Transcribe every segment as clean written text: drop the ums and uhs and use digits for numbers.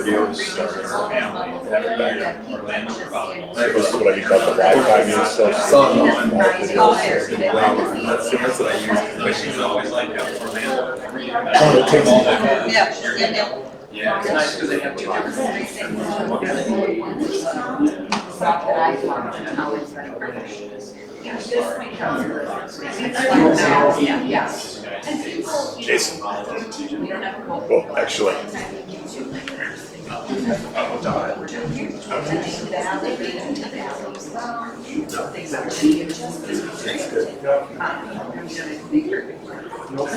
deals. This is what I call the Wi-Fi means, so That's what I use. But she's always like that for Orlando. Yeah, it's nice because they have two different Jason. Well, actually.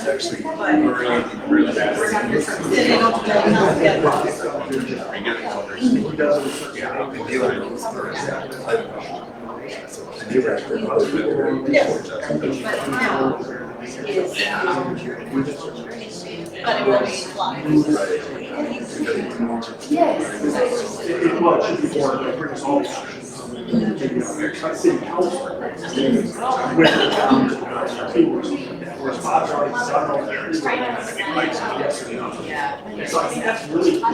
Actually, really bad. But it will be flying. Yes. So I think that's really, I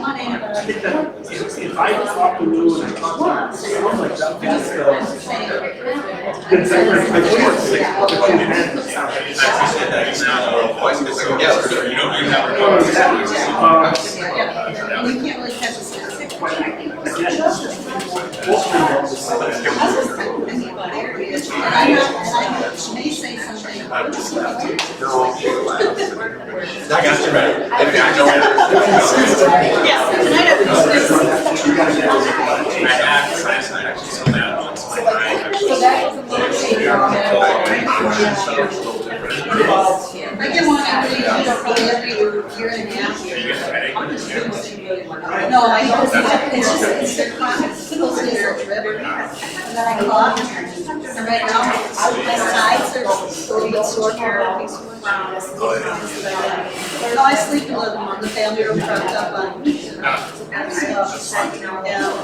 think that if I talk to you and I talk to someone like that, that's We can't really catch a specific she may say something. I got you right. If I know it. Yes, tonight I've been I have actually so that once my mind I get one every year and a half. No, I don't. It's just, it's the chronic supposed drip. And then I clock. And right now, my sides are sore here. No, I sleep in the family room propped up on stuff. Yeah.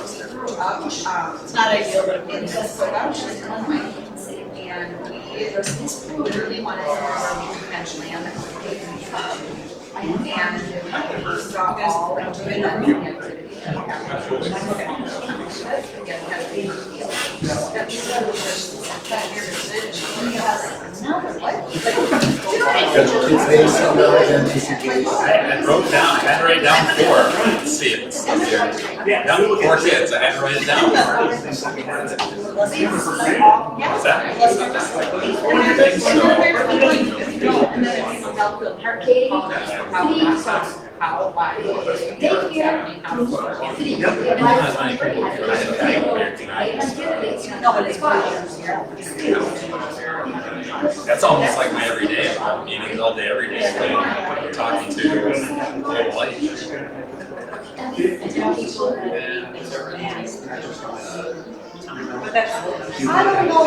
It's not ideal, but it's just so and we really wanted to bench land. And we saw all doing our own activity. I wrote down, I had to write down 4. Let's see it. Down 4 kids, I had to write it down. What's that? That's almost like my everyday. Meetings all day, every day. Talking to global life. I don't know.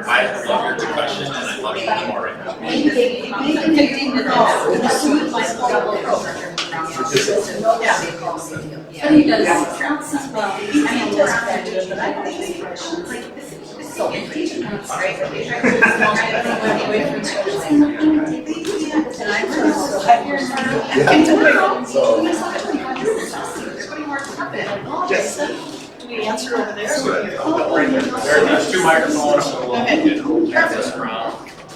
I love your question and I love you more right now. But he does counts as well. I mean, just graduate, but I don't think so. And do we answer over there? There's 2 microphones, so we'll get this around.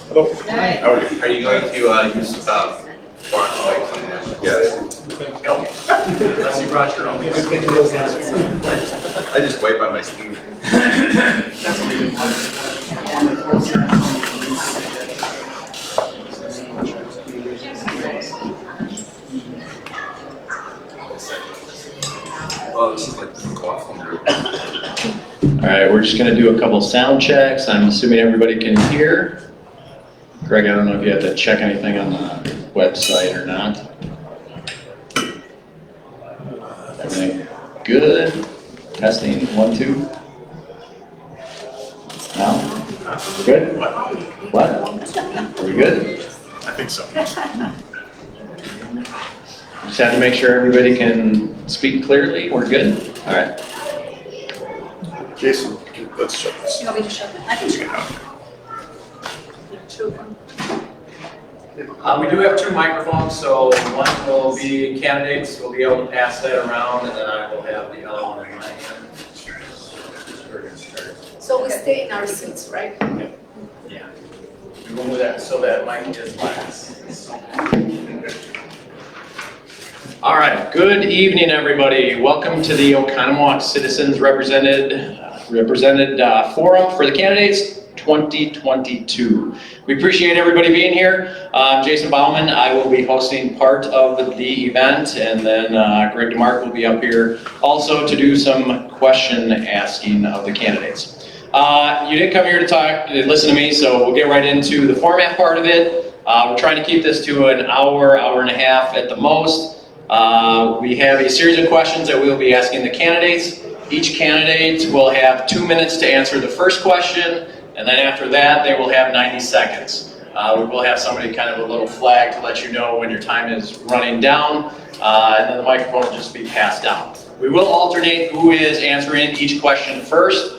Hello. Are you going to use foreign mics? Yeah. Unless you brought your own. I just wipe on my sleeve. Oh, this is like the coffee group. All right, we're just gonna do a couple sound checks. I'm assuming everybody can hear. Greg, I don't know if you have to check anything on the website or not. Everything good? Testing, 1, 2. No? Good? What? Are we good? I think so. Just have to make sure everybody can speak clearly. We're good? All right. Jason, let's shut this. You want me to shut it? I can shut it. We do have 2 microphones, so one will be candidates, we'll be able to pass that around, and then I will have the other one in my hand. So we stay in our seats, right? Yeah. We will move that so that mic is last. All right, good evening, everybody. Welcome to the Oconomowoc Citizens Represented Forum for the Candidates 2022. We appreciate everybody being here. I'm Jason Bauman. I will be hosting part of the event, and then Greg DeMark will be up here also to do some question asking of the candidates. You didn't come here to talk, listen to me, so we'll get right into the format part of it. We're trying to keep this to an hour, hour and a half at the most. We have a series of questions that we will be asking the candidates. Each candidate will have 2 minutes to answer the first question, and then after that, they will have 90 seconds. We will have somebody kind of a little flag to let you know when your time is running down, and then the microphone will just be passed down. We will alternate who is answering each question first.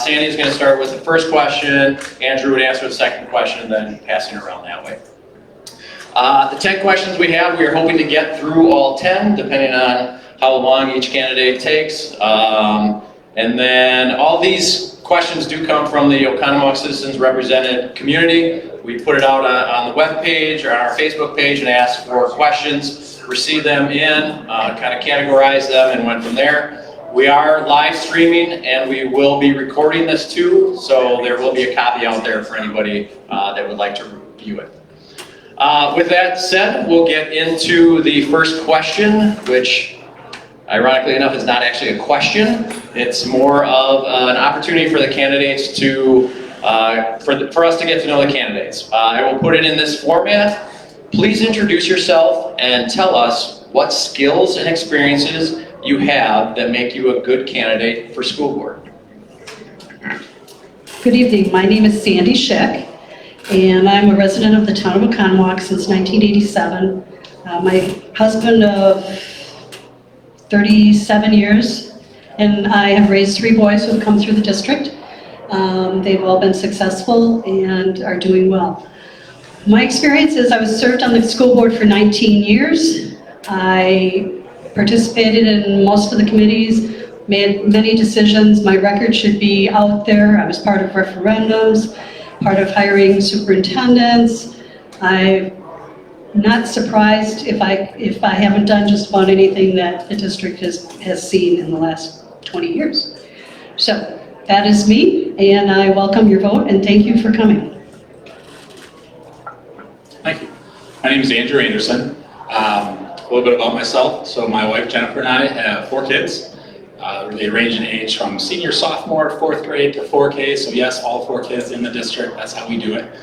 Sandy is going to start with the first question, Andrew would answer the second question, and then passing around that way. The 10 questions we have, we are hoping to get through all 10, depending on how long each candidate takes. And then all these questions do come from the Oconomowoc Citizens Represented community. We put it out on the web page or on our Facebook page and ask for questions, receive them in, kind of categorize them, and went from there. We are live streaming, and we will be recording this too, so there will be a copy out there for anybody that would like to view it. With that said, we'll get into the first question, which ironically enough is not actually a question. It's more of an opportunity for the candidates to, for us to get to know the candidates. I will put it in this format. Please introduce yourself and tell us what skills and experiences you have that make you a good candidate for school board. Good evening, my name is Sandy Schick, and I'm a resident of the town of Oconomowoc since 1987. My husband of 37 years, and I have raised 3 boys who have come through the district. They've all been successful and are doing well. My experience is I was served on the school board for 19 years. I participated in most of the committees, made many decisions. My record should be out there. I was part of referendums, part of hiring superintendents. I'm not surprised if I haven't done just about anything that the district has seen in the last 20 years. So that is me, and I welcome your vote, and thank you for coming. Thank you. My name is Andrew Anderson. A little bit about myself. So my wife Jennifer and I have 4 kids. They range in age from senior, sophomore, 4th grade to 4K. So yes, all 4 kids in the district. That's how we do it.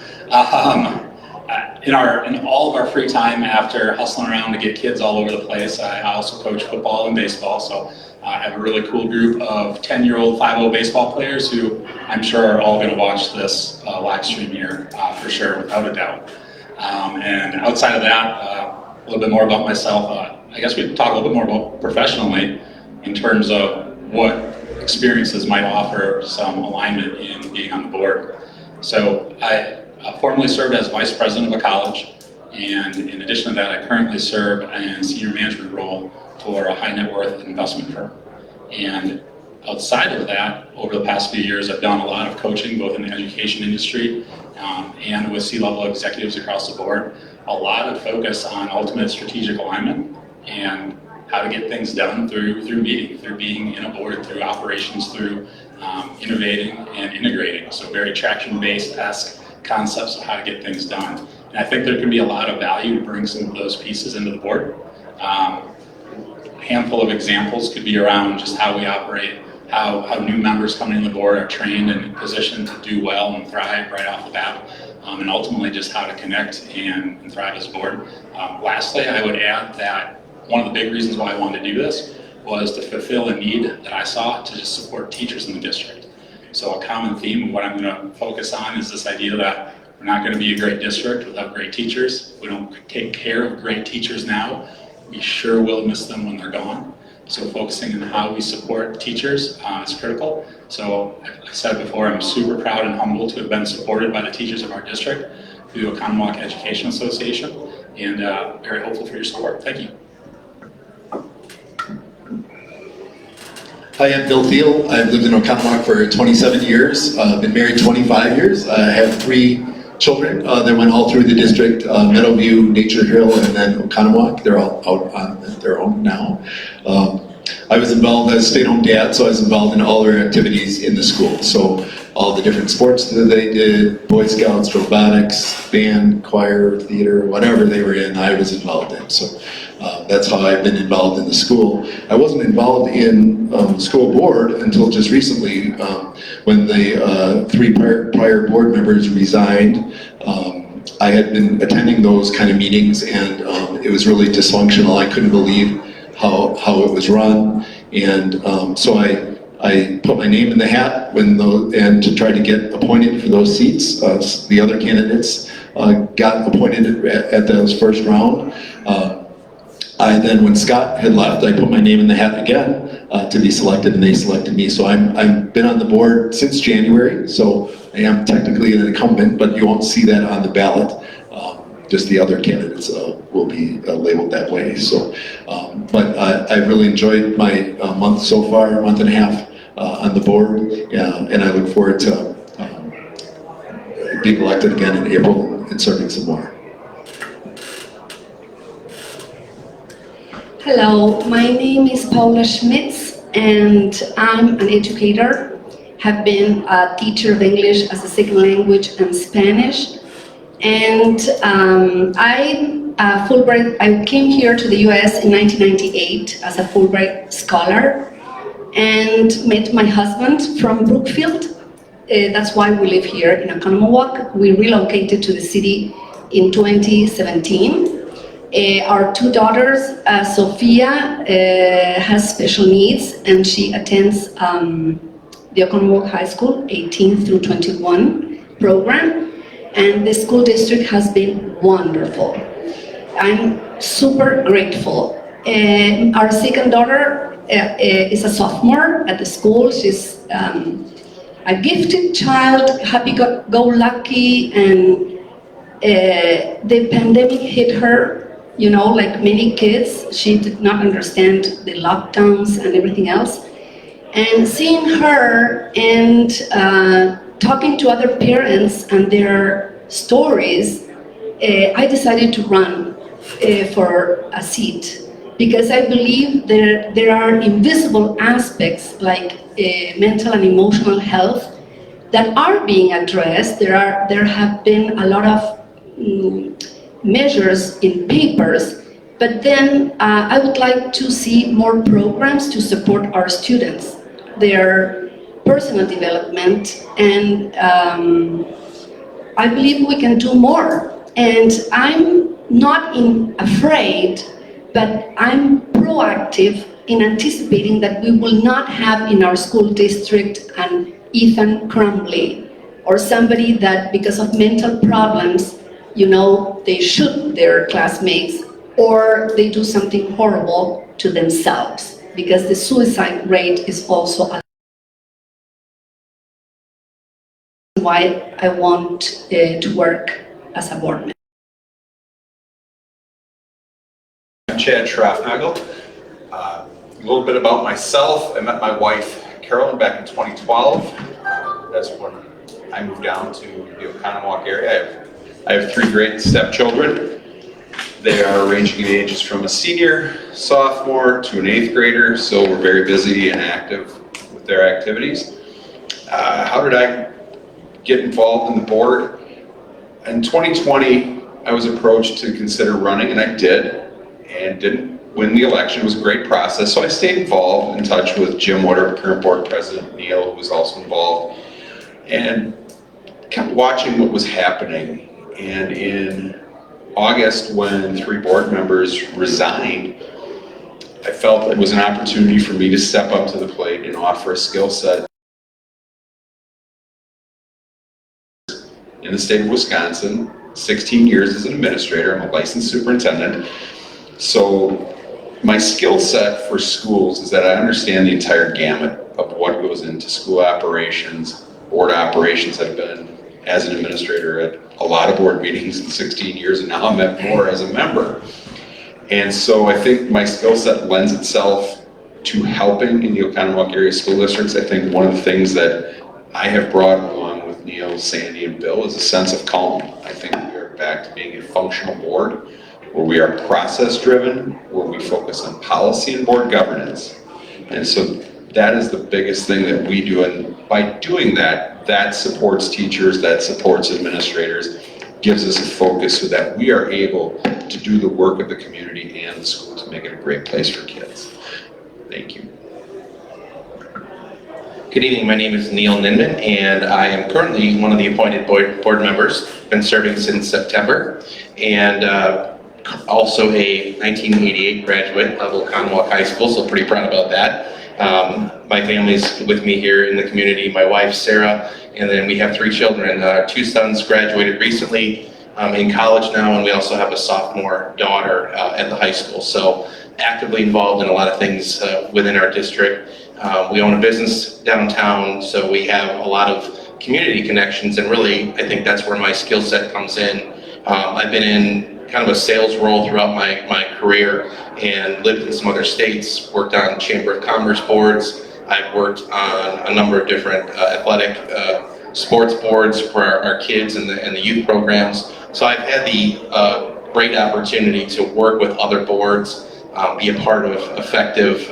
In all of our free time after hustling around to get kids all over the place, I also coach football and baseball. So I have a really cool group of 10-year-old 5-0 baseball players who I'm sure are all going to watch this live stream here for sure, without a doubt. And outside of that, a little bit more about myself. I guess we could talk a little bit more about professionally in terms of what experiences might offer some alignment in being on the board. So I formerly served as vice president of a college, and in addition to that, I currently serve in a senior management role for a high net worth investment firm. And outside of that, over the past few years, I've done a lot of coaching, both in the education industry and with C-level executives across the board. A lot of focus on ultimate strategic alignment and how to get things done through meeting, through being in a board, through operations, through innovating and integrating. So very traction-based-esque concepts of how to get things done. And I think there can be a lot of value to bring some of those pieces into the board. A handful of examples could be around just how we operate, how new members coming in the board are trained and positioned to do well and thrive right off the bat. And ultimately just how to connect and thrive as a board. Lastly, I would add that one of the big reasons why I wanted to do this was to fulfill a need that I saw to just support teachers in the district. So a common theme of what I'm going to focus on is this idea that we're not going to be a great district without great teachers. If we don't take care of great teachers now, we sure will miss them when they're gone. So focusing on how we support teachers is critical. So I said before, I'm super proud and humbled to have been supported by the teachers of our district. through the Oconomowoc Education Association, and very hopeful for your support. Thank you. Hi, I'm Bill Thiel. I've lived in Oconomowoc for 27 years. Been married 25 years. I have 3 children that went all through the district, Meadowview, Nature Hill, and then Oconomowoc. They're all out on their own now. I was involved as a stay-at-home dad, so I was involved in all their activities in the school. So all the different sports that they did, Boy Scouts, robotics, band, choir, theater, whatever they were in, I was involved in. So that's how I've been involved in the school. I wasn't involved in school board until just recently when the 3 prior board members resigned. I had been attending those kind of meetings, and it was really dysfunctional. I couldn't believe how it was run, and so I put my name in the hat and to try to get appointed for those seats. The other candidates got appointed at those first round. When Scott had left, I put my name in the hat again to be selected, and they selected me. So I've been on the board since January, so I am technically an incumbent, but you won't see that on the ballot. Just the other candidates will be labeled that way. So, but I really enjoyed my month so far, month and a half on the board, and I look forward to being elected again in April and serving some more. Hello, my name is Paula Schmitz, and I'm an educator. Have been a teacher of English as a second language and Spanish. And I came here to the US in 1998 as a Fulbright scholar and met my husband from Brookfield. That's why we live here in Oconomowoc. We relocated to the city in 2017. Our 2 daughters, Sophia has special needs, and she attends the Oconomowoc High School 18 through 21 program. And the school district has been wonderful. I'm super grateful. Our second daughter is a sophomore at the school. She's a gifted child, happy-go-lucky, and the pandemic hit her, you know, like many kids. She did not understand the lockdowns and everything else. And seeing her and talking to other parents and their stories, I decided to run for a seat, because I believe there are invisible aspects like mental and emotional health that are being addressed. There have been a lot of measures in papers, but then I would like to see more programs to support our students, their personal development, and I believe we can do more. And I'm not afraid, but I'm proactive in anticipating that we will not have in our school district an Ethan Crumley, or somebody that because of mental problems, you know, they shoot their classmates, or they do something horrible to themselves, because the suicide rate is also a why I want to work as a board member. I'm Chad Schraffnagel. A little bit about myself. I met my wife, Carolyn, back in 2012. That's when I moved down to the Oconomowoc area. I have 3 great stepchildren. They are ranging in ages from a senior, sophomore, to an 8th grader, so we're very busy and active with their activities. How did I get involved in the board? In 2020, I was approached to consider running, and I did, and didn't win the election. It was a great process, so I stayed involved, in touch with Jim Woodard, current board president, Neil, who was also involved, and kept watching what was happening. And in August, when 3 board members resigned, I felt it was an opportunity for me to step up to the plate and offer a skill set in the state of Wisconsin, 16 years as an administrator. I'm a licensed superintendent. So my skill set for schools is that I understand the entire gamut of what goes into school operations, board operations. I've been as an administrator at a lot of board meetings in 16 years, and now I'm at more as a member. And so I think my skill set lends itself to helping in the Oconomowoc area school districts. I think one of the things that I have brought along with Neil, Sandy, and Bill is a sense of calm. I think we are back to being a functional board where we are process-driven, where we focus on policy and board governance. And so that is the biggest thing that we do. And by doing that, that supports teachers, that supports administrators, gives us a focus so that we are able to do the work of the community and the school to make it a great place for kids. Thank you. Good evening, my name is Neil Ninman, and I am currently one of the appointed board members. Been serving since September, and also a 1988 graduate of Oconomowoc High School, so pretty proud about that. My family's with me here in the community, my wife Sarah, and then we have 3 children. 2 sons graduated recently in college now, and we also have a sophomore daughter at the high school. So actively involved in a lot of things within our district. We own a business downtown, so we have a lot of community connections, and really I think that's where my skill set comes in. I've been in kind of a sales role throughout my career and lived in some other states, worked on Chamber of Commerce boards. I've worked on a number of different athletic sports boards for our kids and the youth programs. So I've had the great opportunity to work with other boards, be a part of effective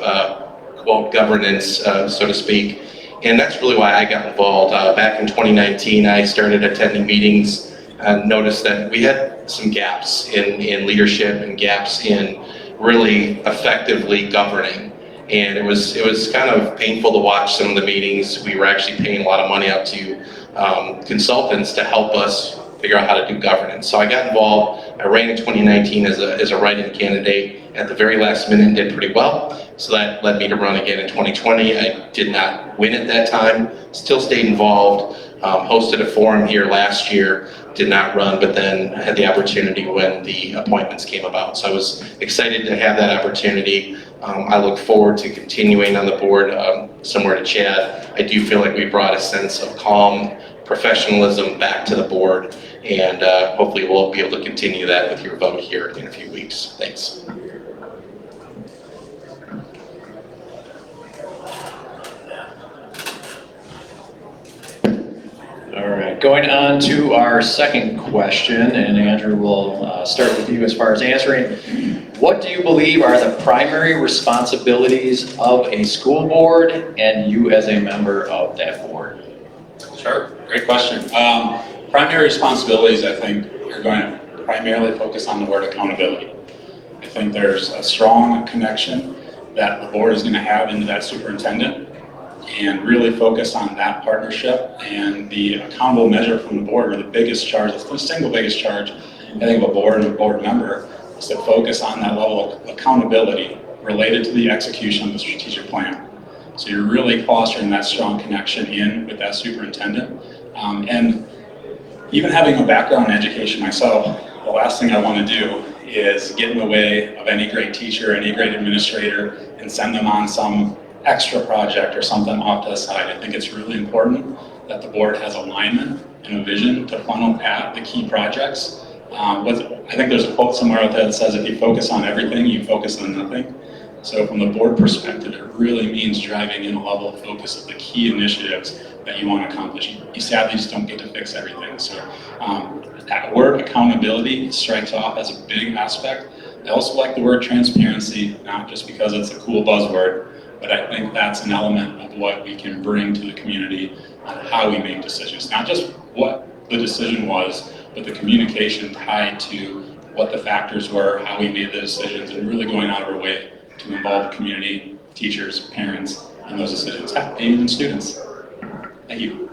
quote governance, so to speak. And that's really why I got involved. Back in 2019, I started attending meetings and noticed that we had some gaps in leadership and gaps in really effectively governing. And it was kind of painful to watch some of the meetings. We were actually paying a lot of money out to consultants to help us figure out how to do governance. So I got involved. I ran in 2019 as a write-in candidate. At the very last minute and did pretty well. So that led me to run again in 2020. I did not win at that time, still stayed involved, hosted a forum here last year, did not run, but then had the opportunity when the appointments came about. So I was excited to have that opportunity. I look forward to continuing on the board, similar to Chad. I do feel like we brought a sense of calm, professionalism back to the board, and hopefully we'll be able to continue that with your vote here in a few weeks. Thanks. All right, going on to our second question, and Andrew will start with you as far as answering. What do you believe are the primary responsibilities of a school board and you as a member of that board? Sure, great question. Primary responsibilities, I think, are going to primarily focus on the word accountability. I think there's a strong connection that the board is going to have into that superintendent, and really focus on that partnership, and the accountable measure from the board, or the biggest charge, the single biggest charge, I think, of a board and a board member is to focus on that level of accountability related to the execution of the strategic plan. So you're really fostering that strong connection in with that superintendent. And even having a background in education myself, the last thing I want to do is get in the way of any great teacher, any great administrator, and send them on some extra project or something off to the side. I think it's really important that the board has alignment and a vision to funnel at the key projects. I think there's a quote somewhere out there that says, if you focus on everything, you focus on nothing. So from the board perspective, it really means driving in a level of focus of the key initiatives that you want to accomplish. You sadly just don't get to fix everything. So that word accountability strikes off as a big aspect. I also like the word transparency, not just because it's a cool buzzword, but I think that's an element of what we can bring to the community on how we make decisions. Not just what the decision was, but the communication tied to what the factors were, how we made the decisions, and really going out of our way to involve the community, teachers, parents in those decisions, and even students. Thank you.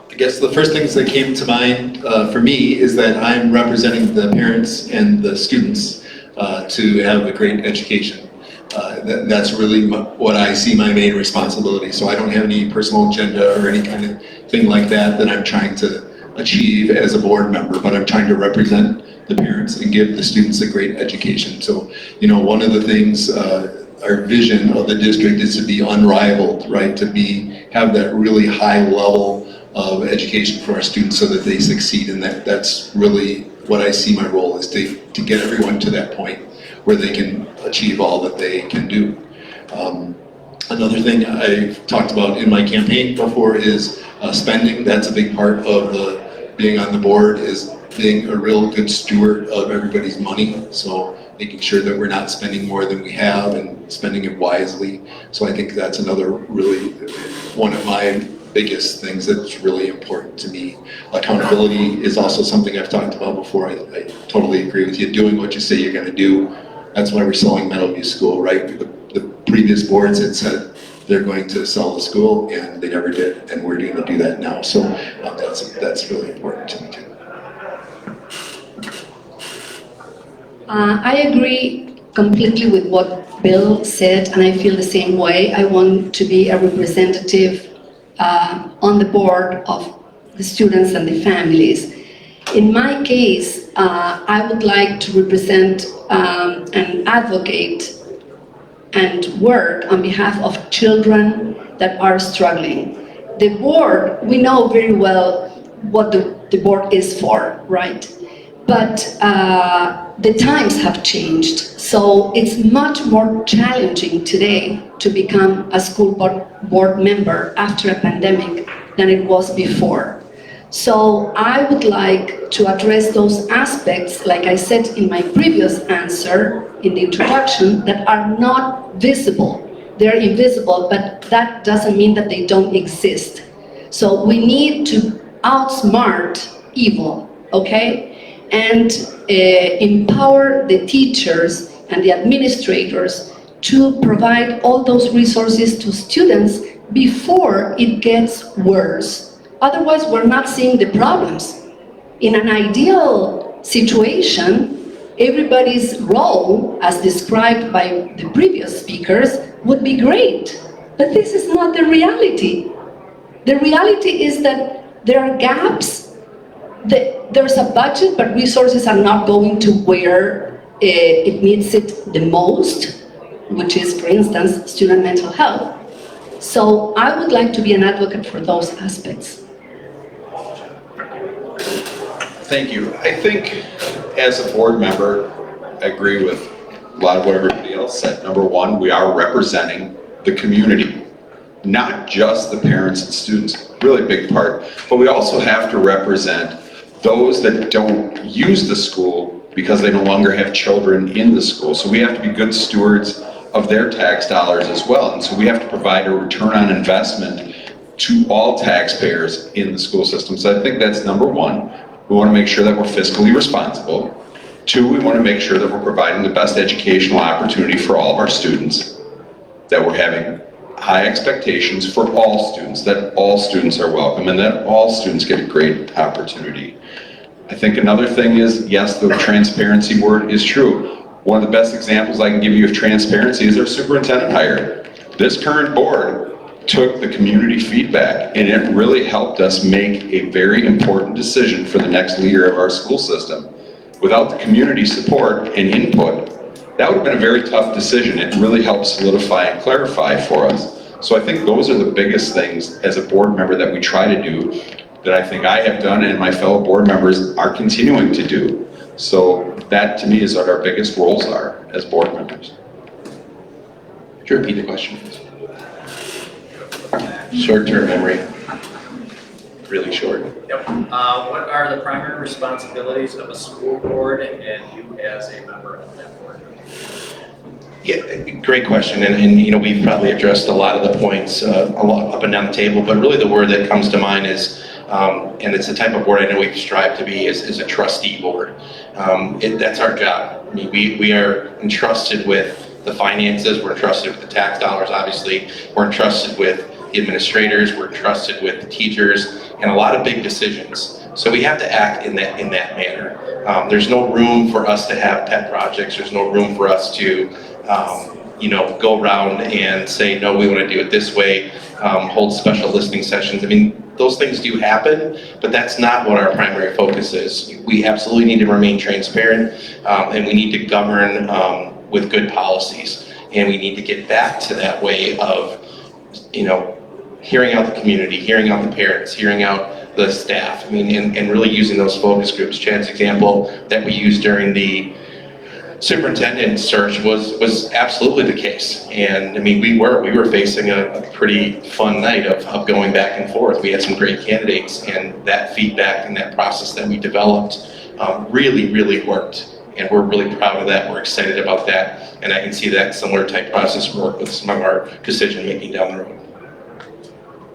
I guess the first things that came to mind for me is that I'm representing the parents and the students to have a great education. That's really what I see my main responsibility. So I don't have any personal agenda or any kind of thing like that I'm trying to achieve as a board member, but I'm trying to represent the parents and give the students a great education. So, one of the things, our vision of the district is to be unrivaled, right? To have that really high level of education for our students so that they succeed, and that's really what I see my role is to get everyone to that point where they can achieve all that they can do. Another thing I've talked about in my campaign before is spending. That's a big part of being on the board, is being a real good steward of everybody's money. So making sure that we're not spending more than we have and spending it wisely. So I think that's another really one of my biggest things that's really important to me. Accountability is also something I've talked about before. I totally agree with you. Doing what you say you're going to do. That's why we're selling Meadowview School, right? The previous boards had said they're going to sell the school, and they never did, and we're going to do that now. So that's really important to me too. I agree completely with what Bill said, and I feel the same way. I want to be a representative on the board of the students and the families. In my case, I would like to represent and advocate and work on behalf of children that are struggling. The board, we know very well what the board is for, right? But the times have changed, so it's much more challenging today to become a school board member after a pandemic than it was before. So I would like to address those aspects, like I said in my previous answer in the introduction, that are not visible. They're invisible, but that doesn't mean that they don't exist. So we need to outsmart evil, okay? And empower the teachers and the administrators to provide all those resources to students before it gets worse. Otherwise, we're not seeing the problems. In an ideal situation, everybody's role, as described by the previous speakers, would be great. But this is not the reality. The reality is that there are gaps. There's a budget, but resources are not going to where it needs it the most, which is, for instance, student mental health. So I would like to be an advocate for those aspects. Thank you. I think as a board member, I agree with a lot of what everybody else said. Number one, we are representing the community, not just the parents and students, really big part, but we also have to represent those that don't use the school because they no longer have children in the school. So we have to be good stewards of their tax dollars as well. And so we have to provide a return on investment to all taxpayers in the school system. So I think that's number one. We want to make sure that we're fiscally responsible. Two, we want to make sure that we're providing the best educational opportunity for all of our students, that we're having high expectations for all students, that all students are welcome, and that all students get a great opportunity. I think another thing is, yes, the transparency word is true. One of the best examples I can give you of transparency is our superintendent hire. This current board took the community feedback, and it really helped us make a very important decision for the next leader of our school system. Without the community support and input, that would have been a very tough decision. It really helped solidify and clarify for us. So I think those are the biggest things as a board member that we try to do, that I think I have done and my fellow board members are continuing to do. So that to me is what our biggest roles are as board members. Could you repeat the question, please? Short-term memory. Really short. Yep. What are the primary responsibilities of a school board and you as a member of that board? Yeah, great question, and you know, we've probably addressed a lot of the points a lot up and down the table, but really the word that comes to mind is, and it's the type of board I know we've strived to be, is a trustee board. That's our job. I mean, we are entrusted with the finances, we're entrusted with the tax dollars, obviously, we're entrusted with the administrators, we're entrusted with the teachers, and a lot of big decisions. So we have to act in that manner. There's no room for us to have pet projects. There's no room for us to, go around and say, no, we want to do it this way, hold special listening sessions. I mean, those things do happen, but that's not what our primary focus is. We absolutely need to remain transparent, and we need to govern with good policies. And we need to get back to that way of, hearing out the community, hearing out the parents, hearing out the staff. I mean, and really using those focus groups. Chad's example that we used during the superintendent search was absolutely the case. And I mean, we were facing a pretty fun night of going back and forth. We had some great candidates, and that feedback and that process that we developed really worked. And we're really proud of that. We're excited about that. And I can see that similar type process work with some of our decision making down the road.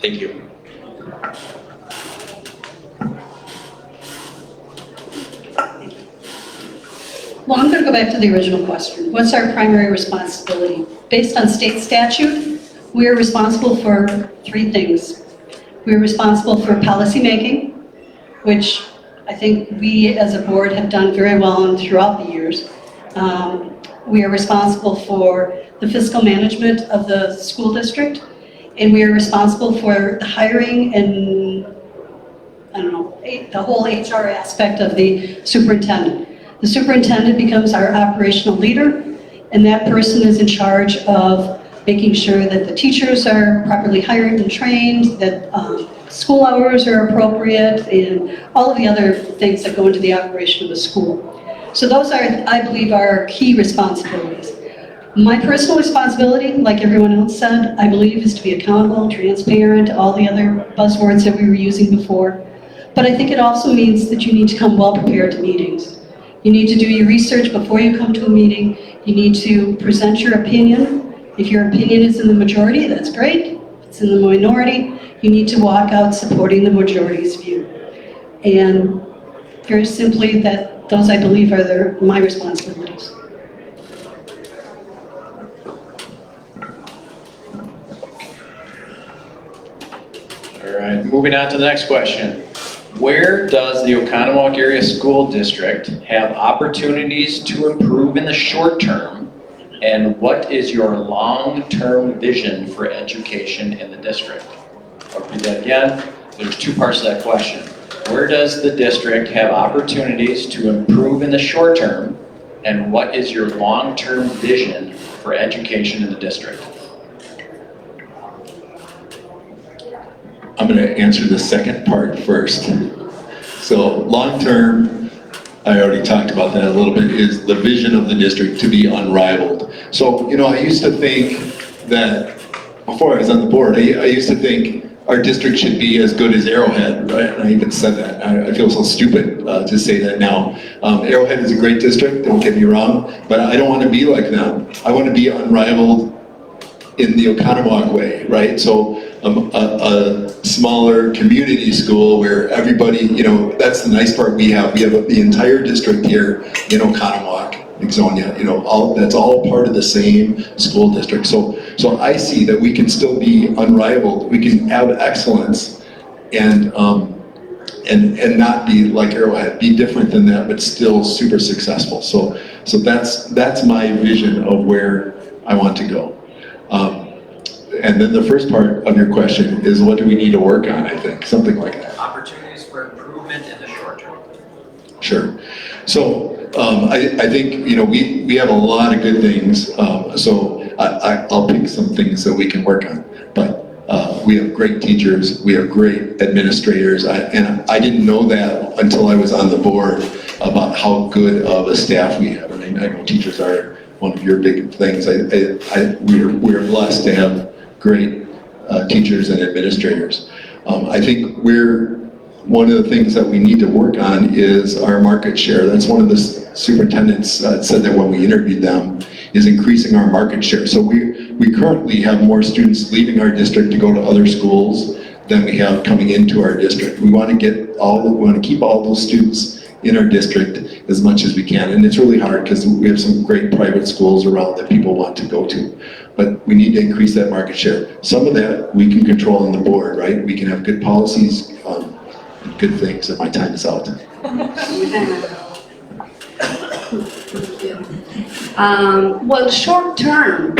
Thank you. Well, I'm going to go back to the original question. What's our primary responsibility? Based on state statute, we are responsible for 3 things. We are responsible for policy making, which I think we as a board have done very well and throughout the years. We are responsible for the fiscal management of the school district, and we are responsible for the hiring and, I don't know, the whole HR aspect of the superintendent. The superintendent becomes our operational leader, and that person is in charge of making sure that the teachers are properly hired and trained, that school hours are appropriate, and all of the other things that go into the operation of the school. So those are, I believe, our key responsibilities. My personal responsibility, like everyone else said, I believe is to be accountable, transparent, all the other buzzwords that we were using before. But I think it also means that you need to come well prepared to meetings. You need to do your research before you come to a meeting. You need to present your opinion. If your opinion is in the majority, that's great. If it's in the minority, you need to walk out supporting the majority's view. And very simply, those I believe are my responsibilities. All right, moving on to the next question. Where does the Oconomowoc Area School District have opportunities to improve in the short term? And what is your long-term vision for education in the district? I'll repeat that again. There's 2 parts to that question. Where does the district have opportunities to improve in the short term? And what is your long-term vision for education in the district? I'm going to answer the second part first. So long-term, I already talked about that a little bit, is the vision of the district to be unrivaled. So, you know, I used to think that, before I was on the board, I used to think our district should be as good as Arrowhead, right? And I even said that. I feel so stupid to say that now. Arrowhead is a great district, don't get me wrong, but I don't want to be like them. I want to be unrivaled in the Oconomowoc way, right? So a smaller community school where everybody, you know, that's the nice part we have. We have the entire district here in Oconomowoc, Ixonia, you know, that's all part of the same school district. So I see that we can still be unrivaled. We can have excellence and not be like Arrowhead, be different than that, but still super successful. So that's my vision of where I want to go. And then the first part of your question is, what do we need to work on, I think, something like that. Opportunities for improvement in the short term. Sure. So I think, you know, we have a lot of good things. So I'll pick some things that we can work on. But we have great teachers. We have great administrators. And I didn't know that until I was on the board about how good of a staff we have. I mean, I know teachers are one of your big things. We're blessed to have great teachers and administrators. I think one of the things that we need to work on is our market share. That's one of the superintendents said that when we interviewed them, is increasing our market share. So we currently have more students leaving our district to go to other schools than we have coming into our district. We want to keep all those students in our district as much as we can. And it's really hard because we have some great private schools around that people want to go to. But we need to increase that market share. Some of that we can control on the board, right? We can have good policies, good things, and my time is out. Well, short term,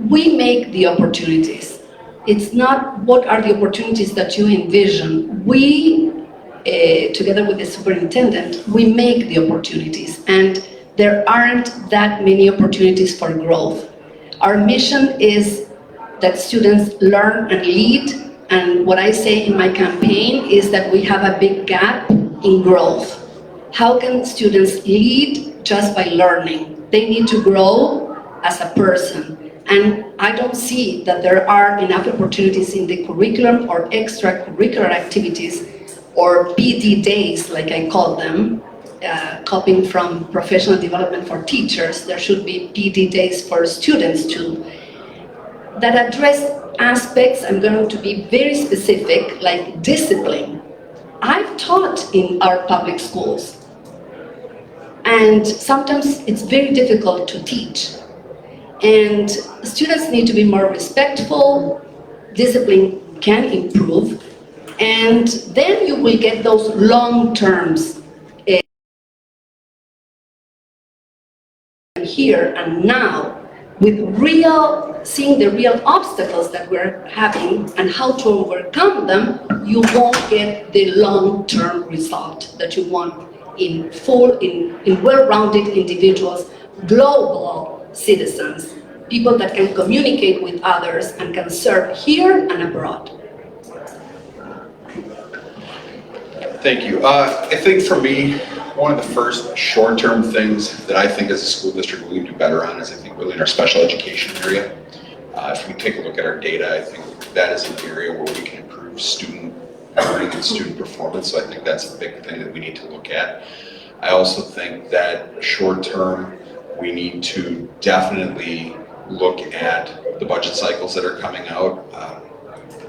we make the opportunities. It's not what are the opportunities that you envision. We, together with the superintendent, we make the opportunities, and there aren't that many opportunities for growth. Our mission is that students learn and lead. And what I say in my campaign is that we have a big gap in growth. How can students lead just by learning? They need to grow as a person. And I don't see that there are enough opportunities in the curriculum or extracurricular activities or PD days, like I call them, copying from professional development for teachers. There should be PD days for students too, that address aspects. I'm going to be very specific, like discipline. I've taught in our public schools, and sometimes it's very difficult to teach. And students need to be more respectful, discipline can improve, and then you will get those long terms here and now, with seeing the real obstacles that we're having and how to overcome them. You won't get the long-term result that you want in well-rounded individuals, global citizens, people that can communicate with others and can serve here and abroad. Thank you. I think for me, one of the first short-term things that I think as a school district we can do better on is I think really in our special education area. If we take a look at our data, I think that is an area where we can improve student learning and student performance. So I think that's a big thing that we need to look at. I also think that short-term we need to definitely look at the budget cycles that are coming out.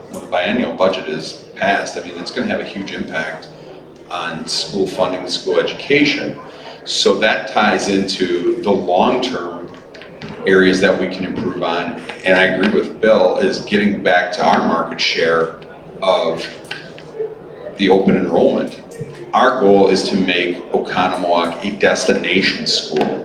When the biennial budget is passed, I mean, it's going to have a huge impact on school funding and school education. So that ties into the long-term areas that we can improve on. And I agree with Bill, is getting back to our market share of the open enrollment. Our goal is to make Oconomowoc a destination school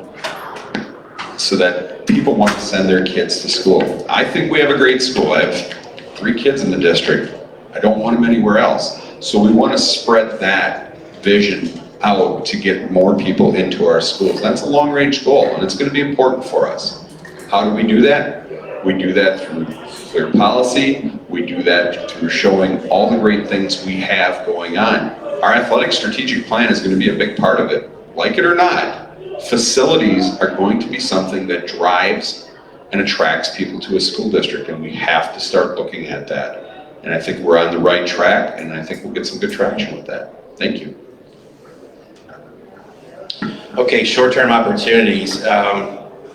so that people want to send their kids to school. I think we have a great school. I have 3 kids in the district. I don't want them anywhere else. So we want to spread that vision out to get more people into our schools. That's a long-range goal, and it's going to be important for us. How do we do that? We do that through clear policy. We do that through showing all the great things we have going on. Our athletic strategic plan is going to be a big part of it. Like it or not, facilities are going to be something that drives and attracts people to a school district, and we have to start looking at that. And I think we're on the right track, and I think we'll get some good traction with that. Thank you. Okay, short-term opportunities.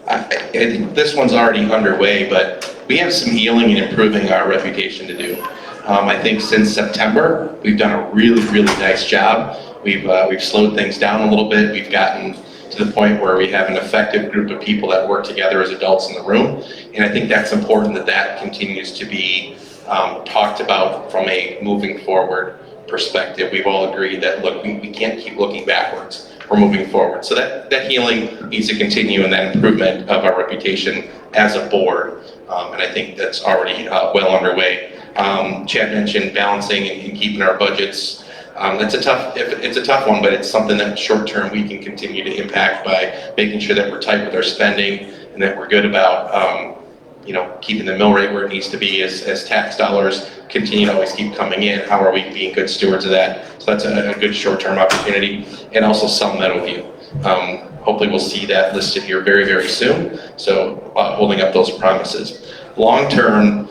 I think this one's already underway, but we have some healing and improving our reputation to do. I think since September, we've done a really, really nice job. We've slowed things down a little bit. We've gotten to the point where we have an effective group of people that work together as adults in the room. And I think that's important that that continues to be talked about from a moving forward perspective. We've all agreed that, look, we can't keep looking backwards. We're moving forward. So that healing needs to continue, and that improvement of our reputation as a board. And I think that's already well underway. Chad mentioned balancing and keeping our budgets. It's a tough one, but it's something that short term we can continue to impact by making sure that we're tight with our spending and that we're good about keeping the mill rate where it needs to be as tax dollars continue to always keep coming in. How are we being good stewards of that? So that's a good short-term opportunity. And also some Meadowview. Hopefully we'll see that listed here very, very soon. So holding up those promises. Long-term,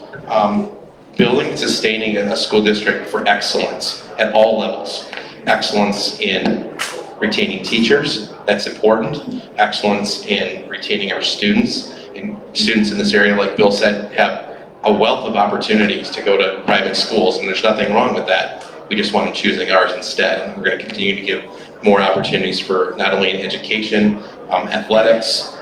building and sustaining a school district for excellence at all levels. Excellence in retaining teachers, that's important. Excellence in retaining our students. And students in this area, like Bill said, have a wealth of opportunities to go to private schools, and there's nothing wrong with that. We just want them choosing ours instead. And we're going to continue to give more opportunities for not only in education, athletics,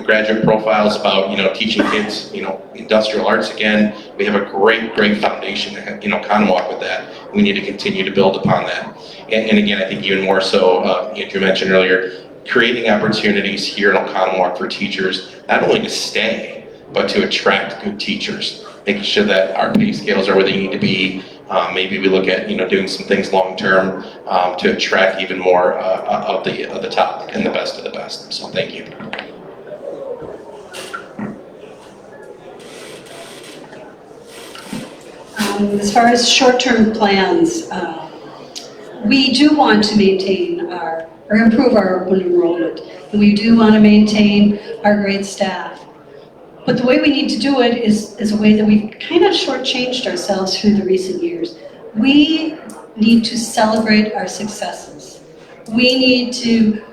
graduate profiles about teaching kids industrial arts again. We have a great foundation in Oconomowoc with that. We need to continue to build upon that. And again, I think even more so, Andrew mentioned earlier, creating opportunities here in Oconomowoc for teachers, not only to stay, but to attract good teachers, making sure that our pay scales are where they need to be. Maybe we look at doing some things long term to attract even more of the top and the best of the best. So thank you. As far as short-term plans, we do want to maintain or improve our open enrollment. And we do want to maintain our great staff. But the way we need to do it is a way that we've kind of shortchanged ourselves through the recent years. We need to celebrate our successes. We need to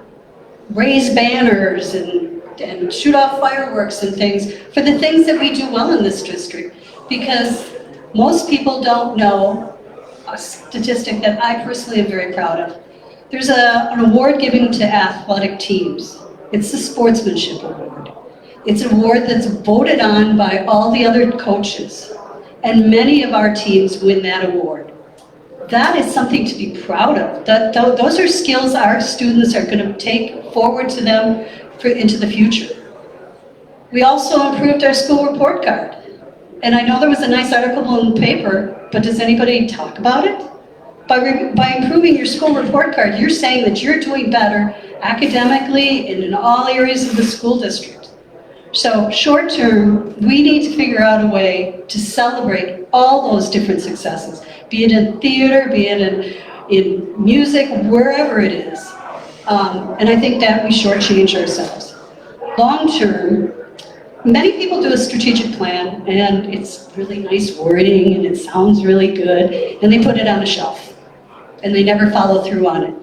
raise banners and shoot off fireworks and things for the things that we do well in this district. Because most people don't know a statistic that I personally am very proud of. There's an award given to athletic teams. It's the Sportsmanship Award. It's an award that's voted on by all the other coaches. And many of our teams win that award. That is something to be proud of. Those are skills our students are going to take forward to them into the future. We also improved our school report card. And I know there was a nice article in the paper, but does anybody talk about it? By improving your school report card, you're saying that you're doing better academically and in all areas of the school district. So short term, we need to figure out a way to celebrate all those different successes, be it in theater, be it in music, wherever it is. And I think that we shortchange ourselves. Long term, many people do a strategic plan, and it's really nice wording, and it sounds really good, and they put it on a shelf, and they never follow through on it.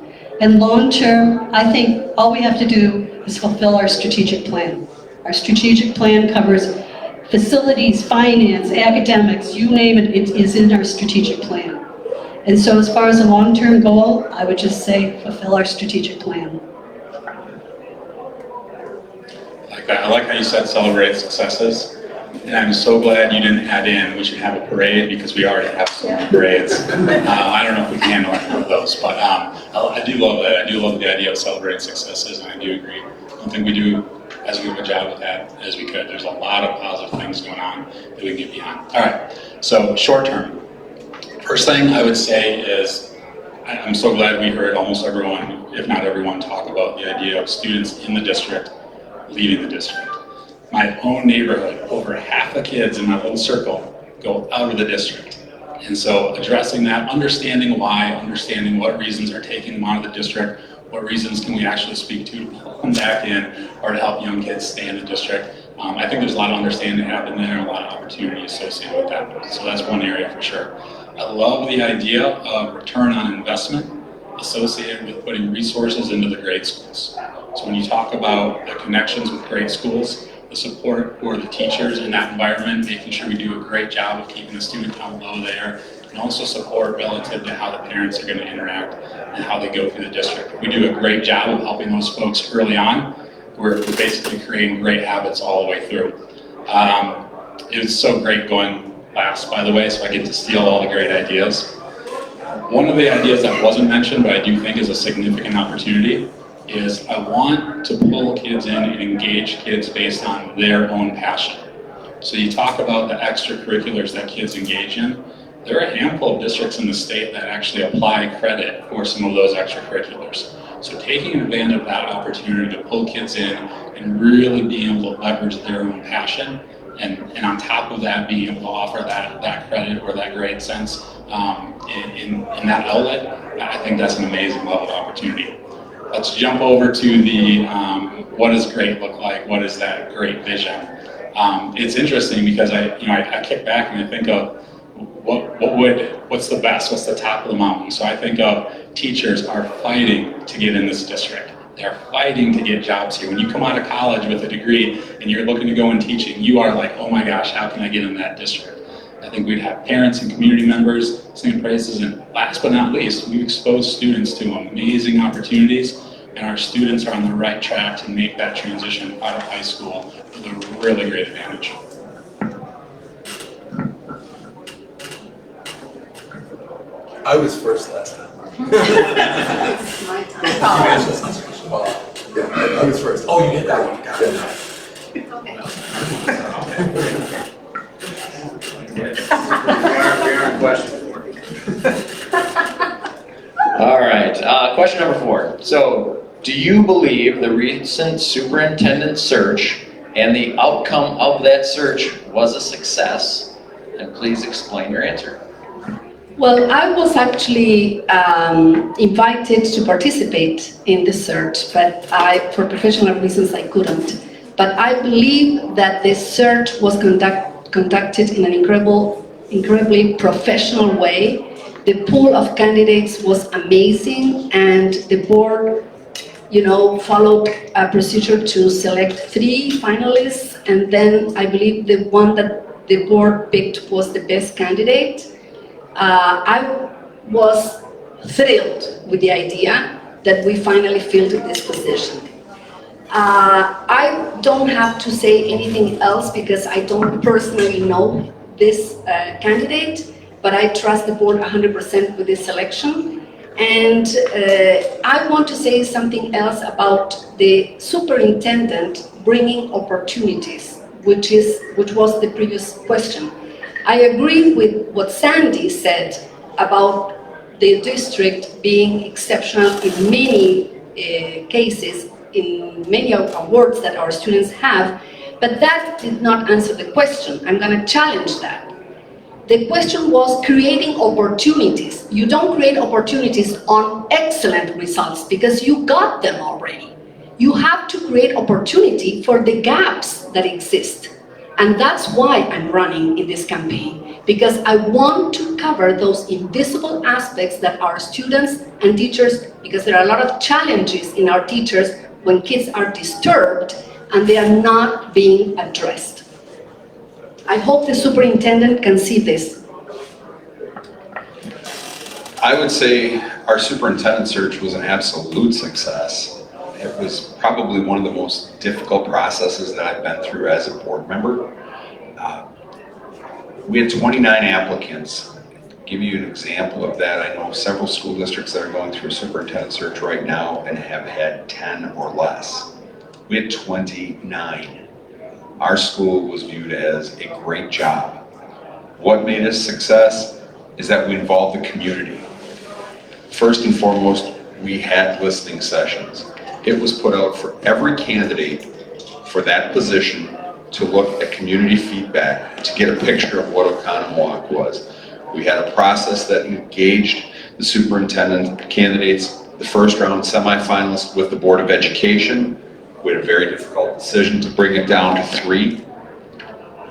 And long term, I think all we have to do is fulfill our strategic plan. Our strategic plan covers facilities, finance, academics, you name it, it is in our strategic plan. And so as far as a long-term goal, I would just say fulfill our strategic plan. I like how you said celebrate successes. And I'm so glad you didn't add in we should have a parade, because we already have so many parades. I don't know if we can handle any of those, but I do love that. I do love the idea of celebrating successes, and I do agree. I don't think we do as good of a job with that as we could. There's a lot of positive things going on that we can get beyond. All right, so short term. First thing I would say is I'm so glad we heard almost everyone, if not everyone, talk about the idea of students in the district leaving the district. My own neighborhood, over half the kids in my little circle go out of the district. And so addressing that, understanding why, understanding what reasons are taking them out of the district, what reasons can we actually speak to pull them back in, or to help young kids stay in the district. I think there's a lot of understanding happening there and a lot of opportunity associated with that. So that's one area for sure. I love the idea of return on investment associated with putting resources into the grade schools. So when you talk about the connections with grade schools, the support for the teachers in that environment, making sure we do a great job of keeping the student count low there, and also support relative to how the parents are going to interact and how they go through the district. If we do a great job of helping those folks early on, we're basically creating great habits all the way through. It was so great going last, by the way, so I get to steal all the great ideas. One of the ideas that wasn't mentioned, but I do think is a significant opportunity, is I want to pull kids in and engage kids based on their own passion. So you talk about the extracurriculars that kids engage in. There are a handful of districts in the state that actually apply credit for some of those extracurriculars. So taking advantage of that opportunity to pull kids in and really being able to leverage their own passion, and on top of that, being able to offer that credit or that grade sense in that outlet, I think that's an amazing level of opportunity. Let's jump over to the what does great look like? What is that great vision? It's interesting because I kick back and I think of what's the best? What's the top of the mountain? So I think of teachers are fighting to get in this district. They're fighting to get jobs here. When you come out of college with a degree and you're looking to go in teaching, you are like, oh my gosh, how can I get in that district? I think we'd have parents and community members singing praises, and last but not least, we've exposed students to amazing opportunities, and our students are on the right track to make that transition out of high school with a really great advantage. I was first last time. My time. Yeah, I was first. Oh, you did that one. Got it. Okay. We are in question. All right, question number 4. So, do you believe the recent superintendent search and the outcome of that search was a success? And please explain your answer. Well, I was actually invited to participate in the search, but for professional reasons, I couldn't. But I believe that the search was conducted in an incredibly professional way. The pool of candidates was amazing, and the board, followed a procedure to select 3 finalists, and then I believe the one that the board picked was the best candidate. I was thrilled with the idea that we finally filled this position. I don't have to say anything else because I don't personally know this candidate, but I trust the board 100% with this selection. And I want to say something else about the superintendent bringing opportunities, which was the previous question. I agree with what Sandy said about the district being exceptional in many cases, in many awards that our students have, but that did not answer the question. I'm going to challenge that. The question was creating opportunities. You don't create opportunities on excellent results because you got them already. You have to create opportunity for the gaps that exist. And that's why I'm running in this campaign, because I want to cover those invisible aspects that our students and teachers, because there are a lot of challenges in our teachers when kids are disturbed and they are not being addressed. I hope the superintendent can see this. I would say our superintendent search was an absolute success. It was probably one of the most difficult processes that I've been through as a board member. We had 29 applicants. To give you an example of that, I know several school districts that are going through a superintendent search right now and have had 10 or less. We had 29. Our school was viewed as a great job. What made us a success is that we involved the community. First and foremost, we had listening sessions. It was put out for every candidate for that position to look at community feedback, to get a picture of what Oconomowoc was. We had a process that engaged the superintendent candidates, the first round semifinalists with the Board of Education. We had a very difficult decision to bring it down to 3.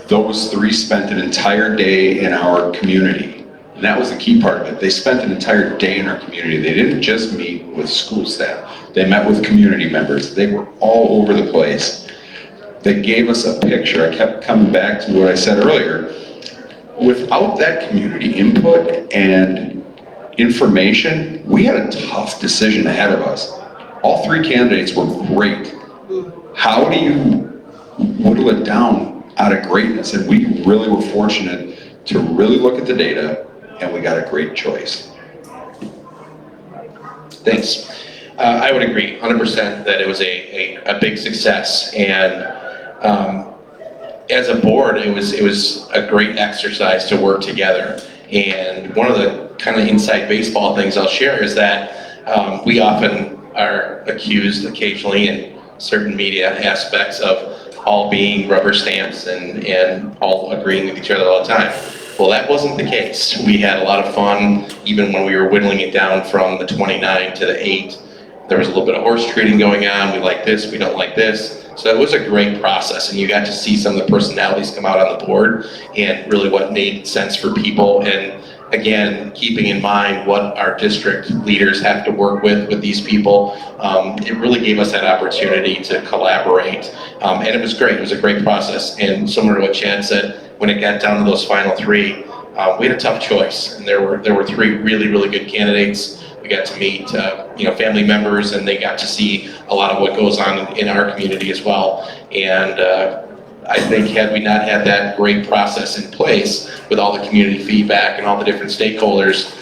Those 3 spent an entire day in our community. And that was the key part of it. They spent an entire day in our community. They didn't just meet with school staff. They met with community members. They were all over the place. They gave us a picture. I kept coming back to what I said earlier. Without that community input and information, we had a tough decision ahead of us. All 3 candidates were great. How do you whittle it down out of greatness? And we really were fortunate to really look at the data, and we got a great choice. Thanks. I would agree 100% that it was a big success, and as a board, it was a great exercise to work together. And one of the kind of inside baseball things I'll share is that we often are accused occasionally in certain media aspects of all being rubber stamps and all agreeing with each other all the time. Well, that wasn't the case. We had a lot of fun, even when we were whittling it down from the 29 to the 8. There was a little bit of horse trading going on. We like this, we don't like this. So it was a great process, and you got to see some of the personalities come out on the board and really what made sense for people. And again, keeping in mind what our district leaders have to work with these people, it really gave us that opportunity to collaborate. And it was great. It was a great process. And similar to what Chad said, when it got down to those final 3, we had a tough choice. And there were 3 really, really good candidates. We got to meet family members, and they got to see a lot of what goes on in our community as well. And I think had we not had that great process in place with all the community feedback and all the different stakeholders,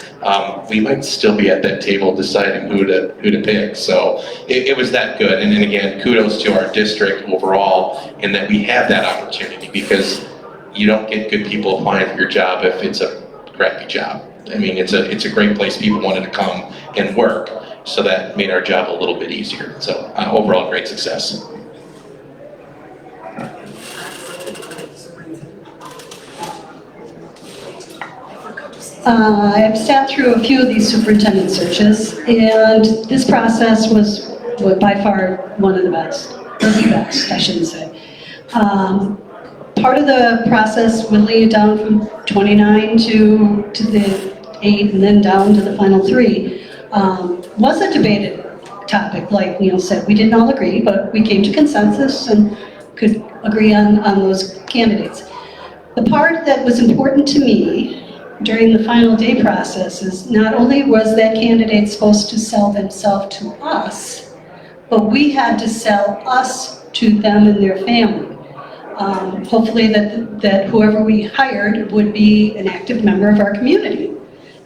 we might still be at that table deciding who to pick. So it was that good. And then again, kudos to our district overall in that we have that opportunity, because you don't get good people applying for your job if it's a crappy job. I mean, it's a great place. People wanted to come and work, so that made our job a little bit easier. So overall, great success. I've sat through a few of these superintendent searches, and this process was by far one of the best, or the best, I shouldn't say. Part of the process would lead down from 29 to the 8 and then down to the final 3 was a debated topic. Like Neil said, we didn't all agree, but we came to consensus and could agree on those candidates. The part that was important to me during the final day process is not only was that candidate supposed to sell themselves to us, but we had to sell us to them and their family. Hopefully that whoever we hired would be an active member of our community,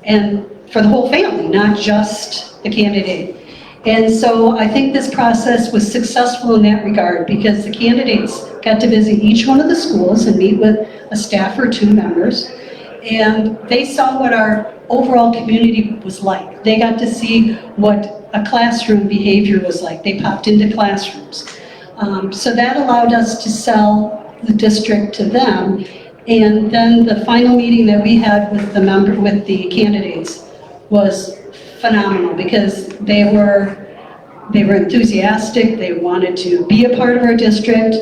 and for the whole family, not just the candidate. And so I think this process was successful in that regard because the candidates got to visit each one of the schools and meet with a staff or 2 members, and they saw what our overall community was like. They got to see what a classroom behavior was like. They popped into classrooms. So that allowed us to sell the district to them. And then the final meeting that we had with the candidates was phenomenal because they were enthusiastic. They wanted to be a part of our district.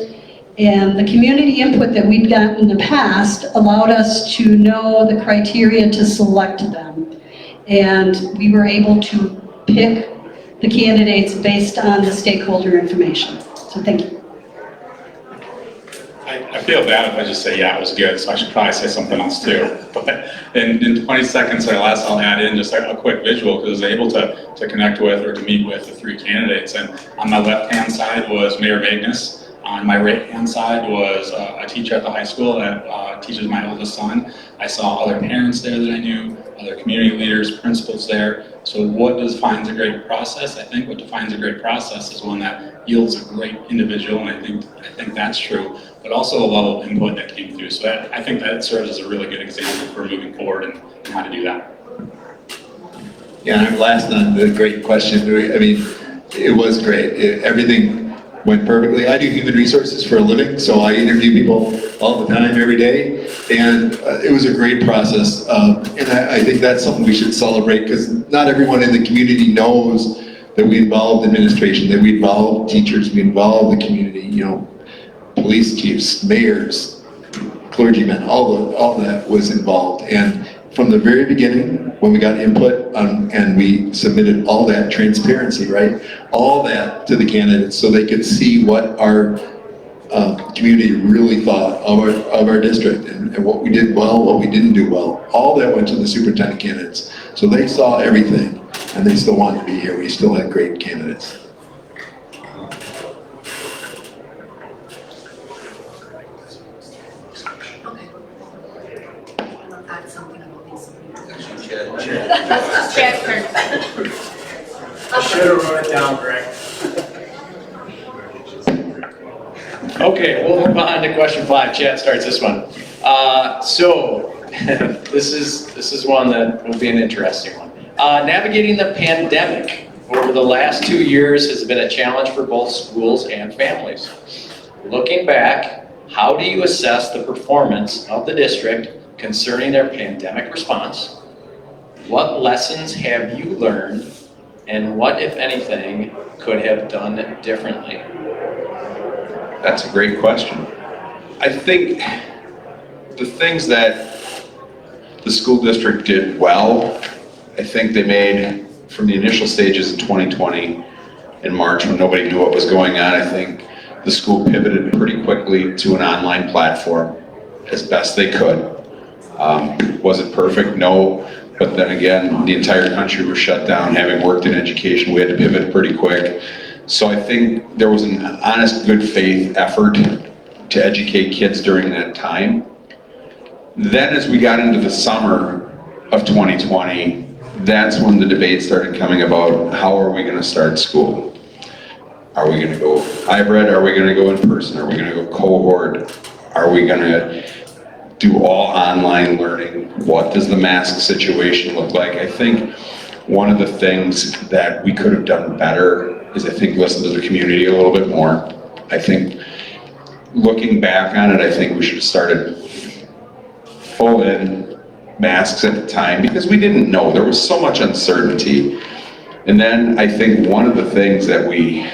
And the community input that we've gotten in the past allowed us to know the criteria to select them. And we were able to pick the candidates based on the stakeholder information. So thank you. I feel bad if I just say, yeah, it was good, so I should probably say something else too. But in 20 seconds or less, I'll add in just a quick visual because I was able to connect with or to meet with the 3 candidates. And on my left-hand side was Mayor Magnus. On my right-hand side was a teacher at the high school that teaches my oldest son. I saw other parents there that I knew, other community leaders, principals there. So what defines a great process? I think what defines a great process is one that yields a great individual, and I think that's true, but also a level of input that came through. So I think that serves as a really good example for moving forward and how to do that. Yeah, I'm last on the great question. I mean, it was great. Everything went perfectly. I do human resources for a living, so I interview people all the time, every day, and it was a great process. And I think that's something we should celebrate because not everyone in the community knows that we involved administration, that we involved teachers, we involved the community, you know, police chiefs, mayors, clergymen, all that was involved. And from the very beginning, when we got input and we submitted all that transparency, right? All that to the candidates so they could see what our community really thought of our district and what we did well, what we didn't do well. All that went to the superintendent candidates. So they saw everything and they still wanted to be here. We still had great candidates. I should have wrote it down, Greg. Okay, we'll move on to question 5. Chad starts this one. So this is one that will be an interesting one. Navigating the pandemic over the last 2 years has been a challenge for both schools and families. Looking back, how do you assess the performance of the district concerning their pandemic response? What lessons have you learned, and what, if anything, could have done differently? That's a great question. I think the things that the school district did well, I think they made from the initial stages in 2020 in March when nobody knew what was going on. I think the school pivoted pretty quickly to an online platform as best they could. Was it perfect? No. But then again, the entire country was shut down. Having worked in education, we had to pivot pretty quick. So I think there was an honest, good faith effort to educate kids during that time. Then as we got into the summer of 2020, that's when the debate started coming about how are we going to start school? Are we going to go hybrid? Are we going to go in person? Are we going to go cohort? Are we going to do all online learning? What does the mask situation look like? I think one of the things that we could have done better is I think listen to the community a little bit more. I think looking back on it, I think we should have started full in masks at the time because we didn't know. There was so much uncertainty. And then I think one of the things that we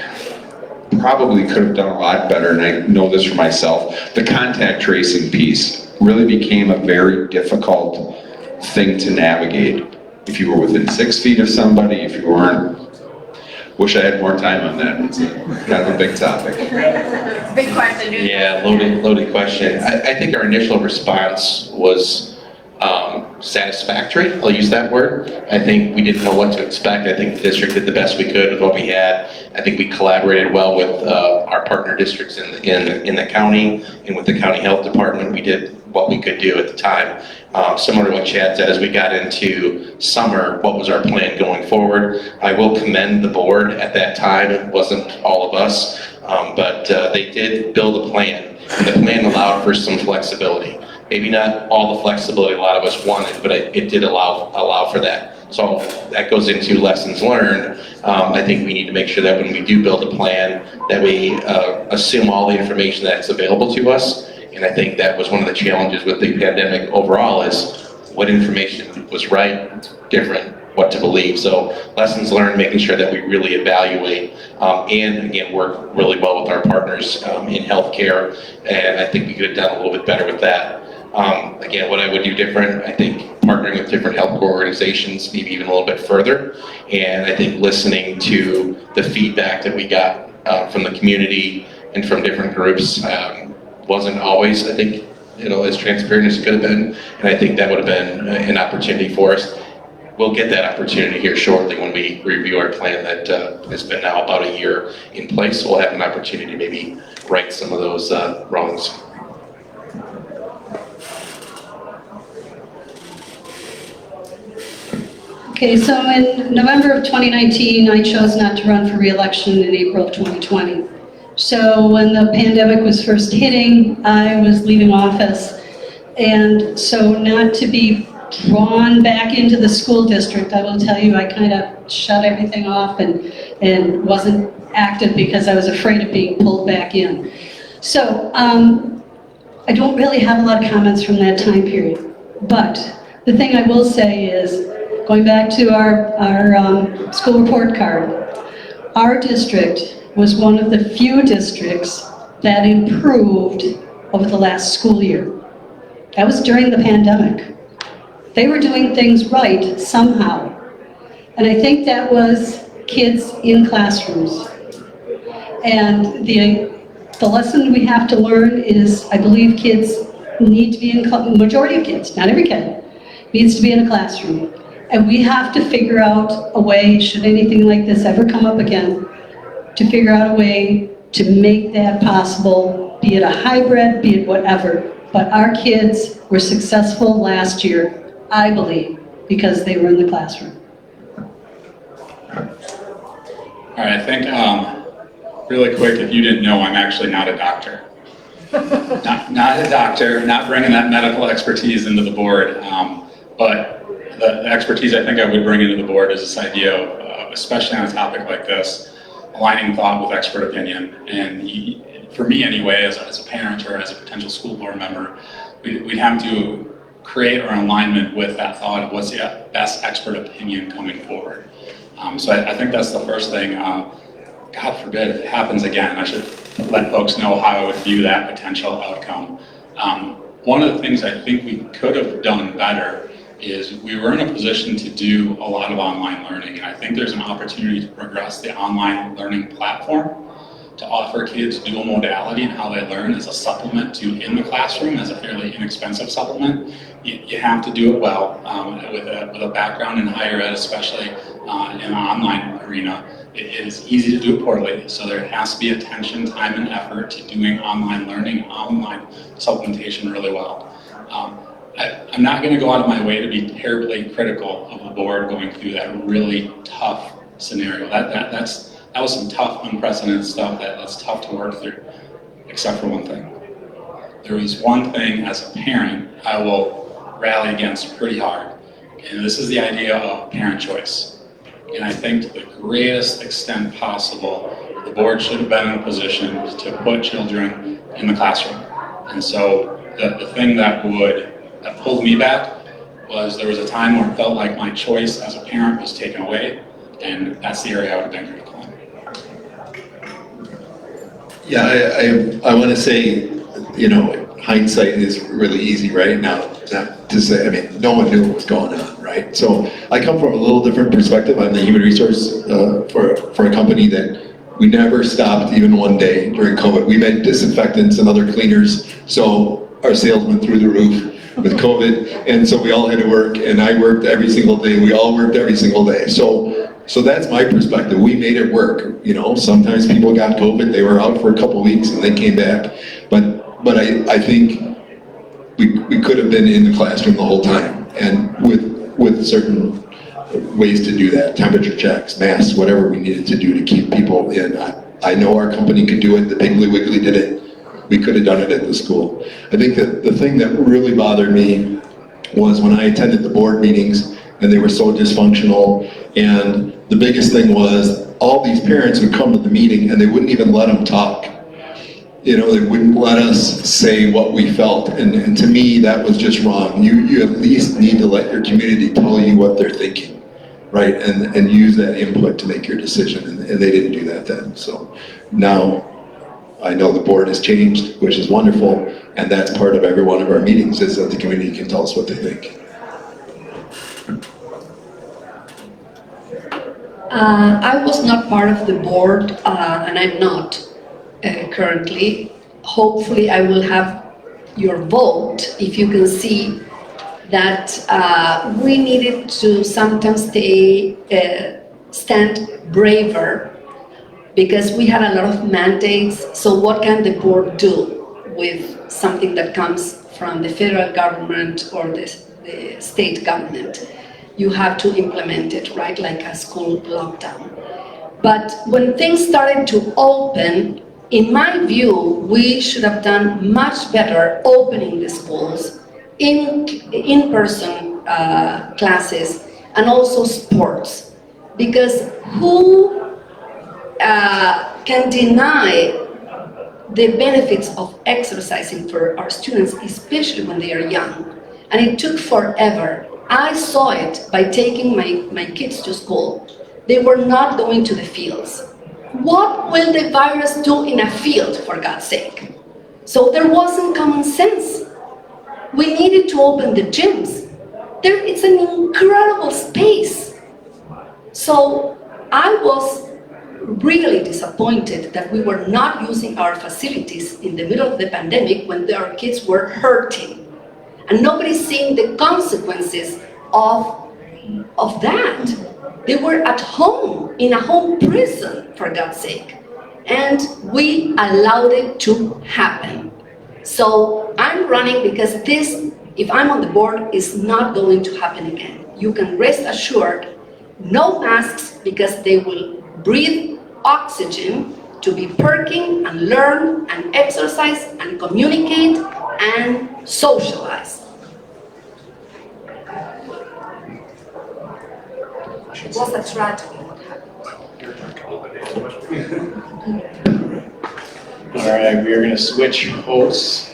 probably could have done a lot better, and I know this for myself, the contact tracing piece really became a very difficult thing to navigate. If you were within 6 feet of somebody, if you weren't. Wish I had more time on that. It's kind of a big topic. Big question. Yeah, loaded question. I think our initial response was satisfactory. I'll use that word. I think we didn't know what to expect. I think the district did the best we could with what we had. I think we collaborated well with our partner districts in the county and with the county health department. We did what we could do at the time. Similar to what Chad said, as we got into summer, what was our plan going forward? I will commend the board at that time. It wasn't all of us, but they did build a plan. And the plan allowed for some flexibility. Maybe not all the flexibility a lot of us wanted, but it did allow for that. So that goes into lessons learned. I think we need to make sure that when we do build a plan, that we assume all the information that's available to us. And I think that was one of the challenges with the pandemic overall is what information was right, different, what to believe. So lessons learned, making sure that we really evaluate and again, work really well with our partners in healthcare. And I think we could have done a little bit better with that. Again, what I would do different, I think partnering with different health organizations, maybe even a little bit further. And I think listening to the feedback that we got from the community and from different groups wasn't always, I think, as transparent as it could have been. And I think that would have been an opportunity for us. We'll get that opportunity here shortly when we review our plan that has been now about a year in place. We'll have an opportunity to maybe right some of those wrongs. Okay, so in November of 2019, I chose not to run for re-election in April of 2020. So when the pandemic was first hitting, I was leaving office. And so not to be drawn back into the school district, I will tell you, I kind of shut everything off and wasn't active because I was afraid of being pulled back in. So I don't really have a lot of comments from that time period. But the thing I will say is, going back to our school report card, our district was one of the few districts that improved over the last school year. That was during the pandemic. They were doing things right somehow. And I think that was kids in classrooms. And the lesson we have to learn is, I believe kids need to be in, majority of kids, not every kid, needs to be in a classroom. And we have to figure out a way, should anything like this ever come up again, to figure out a way to make that possible, be it a hybrid, be it whatever. But our kids were successful last year, I believe, because they were in the classroom. All right, I think really quick, if you didn't know, I'm actually not a doctor. Not a doctor, not bringing that medical expertise into the board, but the expertise I think I would bring into the board is this idea of, especially on a topic like this, aligning thought with expert opinion. And for me anyway, as a parent or as a potential school board member, we'd have to create our alignment with that thought of what's the best expert opinion coming forward. So I think that's the first thing. God forbid if it happens again, I should let folks know how I would view that potential outcome. One of the things I think we could have done better is we were in a position to do a lot of online learning, and I think there's an opportunity to progress the online learning platform to offer kids dual modality and how they learn as a supplement to in the classroom, as a fairly inexpensive supplement. You have to do it well with a background in higher ed, especially in the online arena. It is easy to do it poorly, so there has to be attention, time, and effort to doing online learning, online supplementation really well. I'm not going to go out of my way to be terribly critical of the board going through that really tough scenario. That was some tough, unprecedented stuff that's tough to work through, except for one thing. There was one thing as a parent I will rally against pretty hard, and this is the idea of parent choice. And I think to the greatest extent possible, the board should have been in a position to put children in the classroom. And so the thing that pulled me back was there was a time where it felt like my choice as a parent was taken away, and that's the area I would have been critical in. Yeah, I want to say, you know, hindsight is really easy right now. Not to say, I mean, no one knew what was going on, right? So I come from a little different perspective. I'm the human resource for a company that we never stopped even one day during COVID. We made disinfectants and other cleaners, so our sales went through the roof with COVID, and so we all had to work, and I worked every single day. We all worked every single day. So that's my perspective. We made it work. You know, sometimes people got COVID, they were out for a couple weeks and they came back. But I think we could have been in the classroom the whole time, and with certain ways to do that, temperature checks, masks, whatever we needed to do to keep people in. I know our company could do it, the Piggly Wiggly did it. We could have done it at the school. I think that the thing that really bothered me was when I attended the board meetings and they were so dysfunctional, and the biggest thing was all these parents would come to the meeting and they wouldn't even let them talk. You know, they wouldn't let us say what we felt, and to me that was just wrong. You at least need to let your community tell you what they're thinking, right? And use that input to make your decision, and they didn't do that then. So now I know the board has changed, which is wonderful, and that's part of every one of our meetings, is that the community can tell us what they think. I was not part of the board, and I'm not currently. Hopefully I will have your vote if you can see that we needed to sometimes stand braver, because we had a lot of mandates. So what can the board do with something that comes from the federal government or the state government? You have to implement it, right? Like a school lockdown. But when things started to open, in my view, we should have done much better opening the schools, in-person classes, and also sports. Because who can deny the benefits of exercising for our students, especially when they are young? And it took forever. I saw it by taking my kids to school. They were not going to the fields. What will the virus do in a field, for God's sake? So there wasn't common sense. We needed to open the gyms. It's an incredible space. So I was really disappointed that we were not using our facilities in the middle of the pandemic when our kids were hurting. And nobody's seeing the consequences of that. They were at home, in a home prison, for God's sake. And we allowed it to happen. So I'm running because this, if I'm on the board, is not going to happen again. You can rest assured, no masks, because they will breathe oxygen to be perking and learn and exercise and communicate and socialize. It was a tragedy what happened. All right, we are going to switch hosts.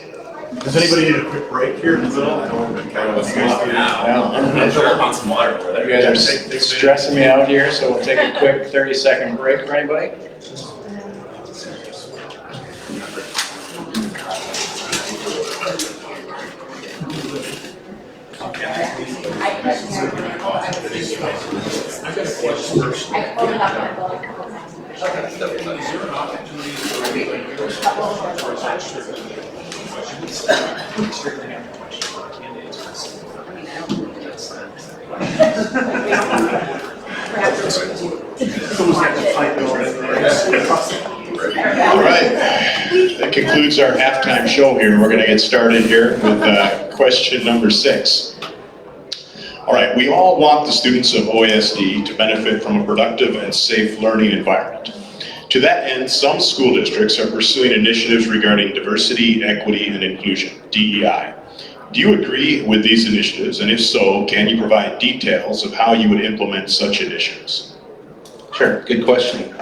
Does anybody need a quick break here in the middle? I know we've been kind of I'm sure I found some water over there. You guys are stressing me out here, so we'll take a quick 30-second break for anybody. All right, that concludes our halftime show here. We're going to get started here with question number 6. All right, we all want the students of OASD to benefit from a productive and safe learning environment. To that end, some school districts are pursuing initiatives regarding diversity, equity, and inclusion, DEI. Do you agree with these initiatives? And if so, can you provide details of how you would implement such initiatives? Sure, good question.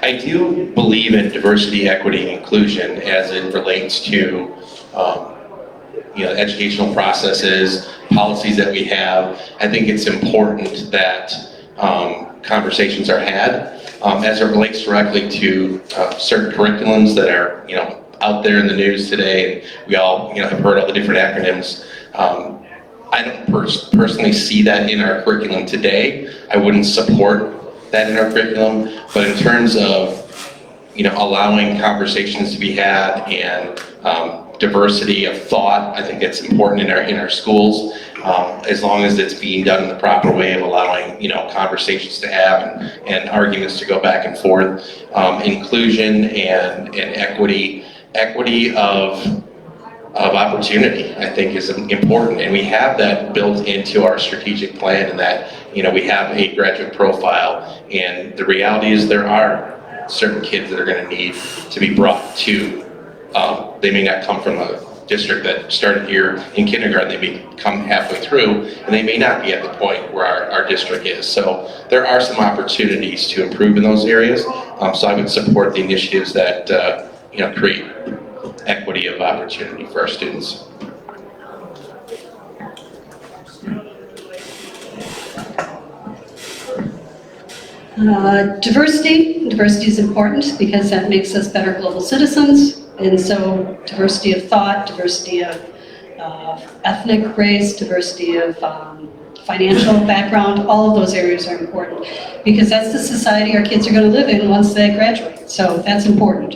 I do believe in diversity, equity, and inclusion as it relates to educational processes, policies that we have, I think it's important that conversations are had as it relates directly to certain curriculums that are, out there in the news today, and we all, have heard all the different acronyms. I don't personally see that in our curriculum today. I wouldn't support that in our curriculum, but in terms of, allowing conversations to be had and diversity of thought, I think that's important in our schools, as long as it's being done in the proper way of allowing, conversations to have and arguments to go back and forth. Inclusion and equity of opportunity, I think, is important, and we have that built into our strategic plan, and that, we have a graduate profile, and the reality is there are certain kids that are going to need to be brought to, they may not come from a district that started here in kindergarten, they may come halfway through, and they may not be at the point where our district is. So there are some opportunities to improve in those areas. So I would support the initiatives that, create equity of opportunity for our students. Diversity is important because that makes us better global citizens. And so diversity of thought, diversity of ethnic race, diversity of financial background, all of those areas are important because that's the society our kids are going to live in once they graduate. So that's important.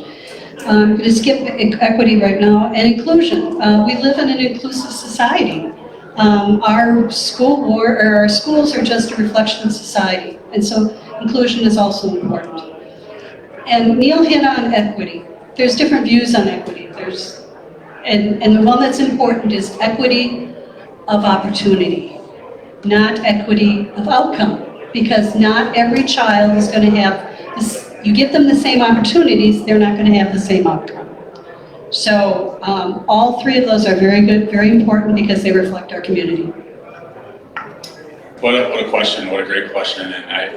I'm going to skip equity right now, and inclusion. We live in an inclusive society. Our schools are just a reflection of society, and so inclusion is also important. And Neil hit on equity. There's different views on equity. And the one that's important is equity of opportunity, not equity of outcome, because not every child is going to have this. You give them the same opportunities, they're not going to have the same outcome. So all three of those are very good, very important because they reflect our community. What a question, what a great question, and I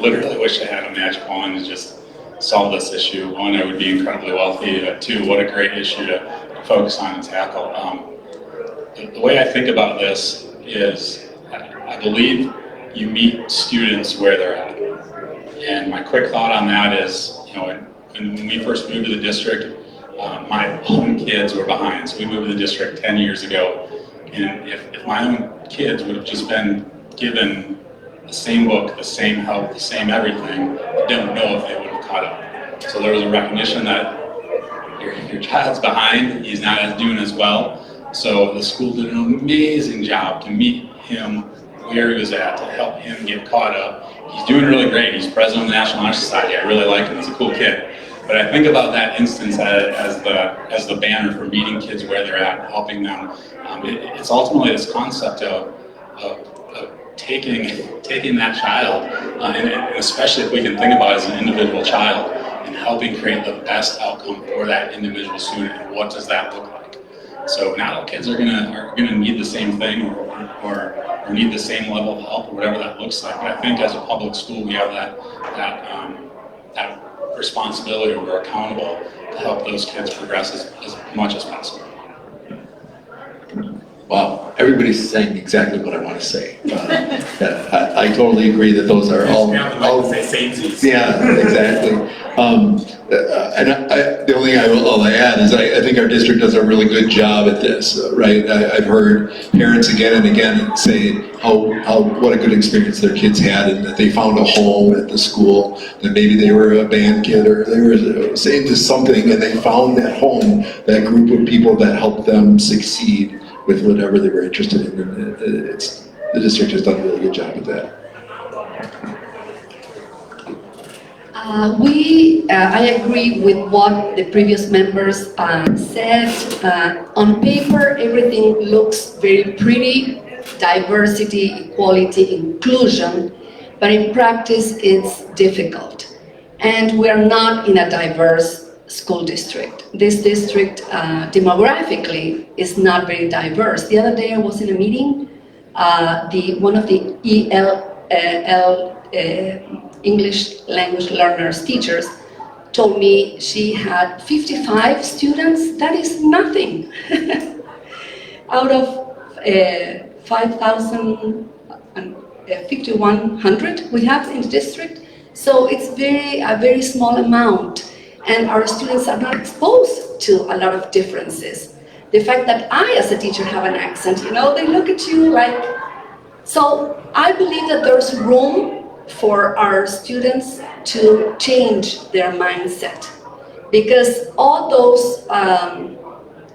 literally wish I had a magic wand to just solve this issue. One, I would be incredibly wealthy. Two, what a great issue to focus on and tackle. The way I think about this is I believe you meet students where they're at. And my quick thought on that is, when we first moved to the district, my own kids were behind. So we moved to the district 10 years ago. And if my own kids would have just been given the same book, the same help, the same everything, I don't know if they would have caught up. So there was a recognition that your child's behind, he's not doing as well. So the school did an amazing job to meet him where he was at, to help him get caught up. He's doing really great. He's president of the National Honor Society. I really like him. He's a cool kid. But I think about that instance as the banner for meeting kids where they're at, helping them. It's ultimately this concept of taking that child, and especially if we can think about it as an individual child, and helping create the best outcome for that individual student. And what does that look like? So not all kids are gonna need the same thing or need the same level of help or whatever that looks like. But I think as a public school, we have that responsibility, or we're accountable to help those kids progress as much as possible. Wow, everybody's saying exactly what I want to say. I totally agree that those are all yeah, exactly. And the only thing I'll add is I think our district does a really good job at this, right? I've heard parents again and again say what a good experience their kids had, and that they found a home at the school, that maybe they were a band kid or they were into something, and they found that home, that group of people that helped them succeed with whatever they were interested in. And the district has done a really good job at that. I agree with what the previous members said. On paper, everything looks very pretty, diversity, equality, inclusion, but in practice, it's difficult. And we're not in a diverse school district. This district, demographically, is not very diverse. The other day I was in a meeting, one of the ELL English language learners teachers told me she had 55 students. That is nothing. Out of 5,100 we have in the district. So it's a very small amount, and our students are not exposed to a lot of differences. The fact that I, as a teacher, have an accent, you know, they look at you like. So I believe that there's room for our students to change their mindset, because all those,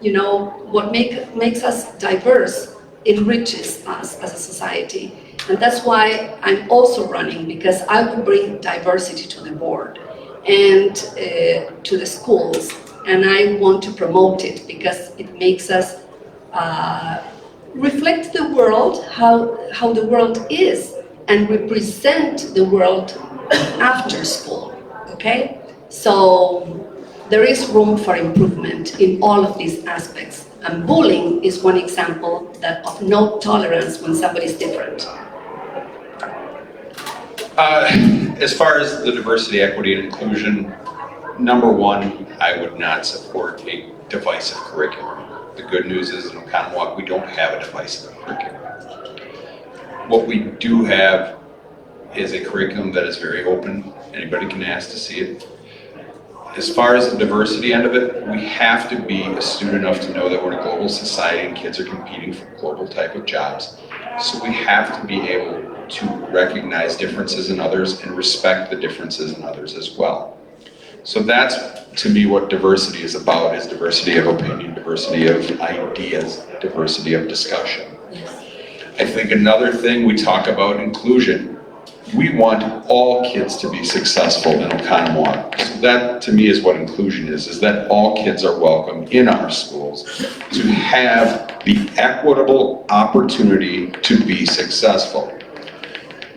you know, what makes us diverse enriches us as a society. And that's why I'm also running, because I will bring diversity to the board and to the schools. And I want to promote it because it makes us reflect the world, how the world is, and represent the world after school, okay? So there is room for improvement in all of these aspects. And bullying is one example of no tolerance when somebody's different. As far as the diversity, equity, and inclusion, number one, I would not support a divisive curriculum. The good news is in Oconomowoc, we don't have a divisive curriculum. What we do have is a curriculum that is very open. Anybody can ask to see it. As far as the diversity end of it, we have to be astute enough to know that we're in a global society and kids are competing for global type of jobs. So we have to be able to recognize differences in others and respect the differences in others as well. So that's, to me, what diversity is about, is diversity of opinion, diversity of ideas, diversity of discussion. I think another thing, we talk about inclusion. We want all kids to be successful in Oconomowoc. So that, to me, is what inclusion is that all kids are welcome in our schools to have the equitable opportunity to be successful.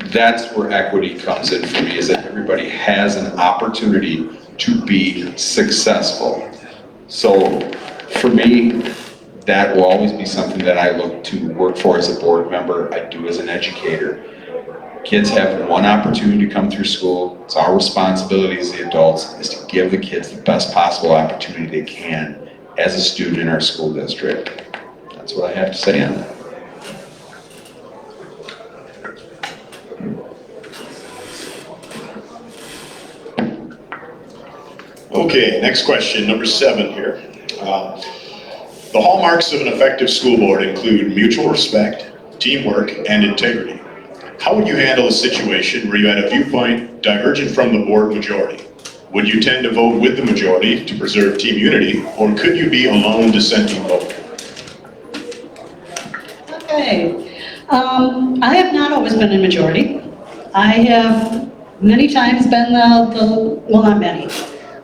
That's where equity comes in for me, is that everybody has an opportunity to be successful. So for me, that will always be something that I look to work for as a board member. I do as an educator. Kids have one opportunity to come through school. It's our responsibility as the adults is to give the kids the best possible opportunity they can as a student in our school district. That's what I have to say on that. Okay, next question, number 7 here. The hallmarks of an effective school board include mutual respect, teamwork, and integrity. How would you handle a situation where you had a viewpoint divergent from the board majority? Would you tend to vote with the majority to preserve team unity, or could you be a lone dissenting vote? Okay. I have not always been a majority. I have many times been well, not many,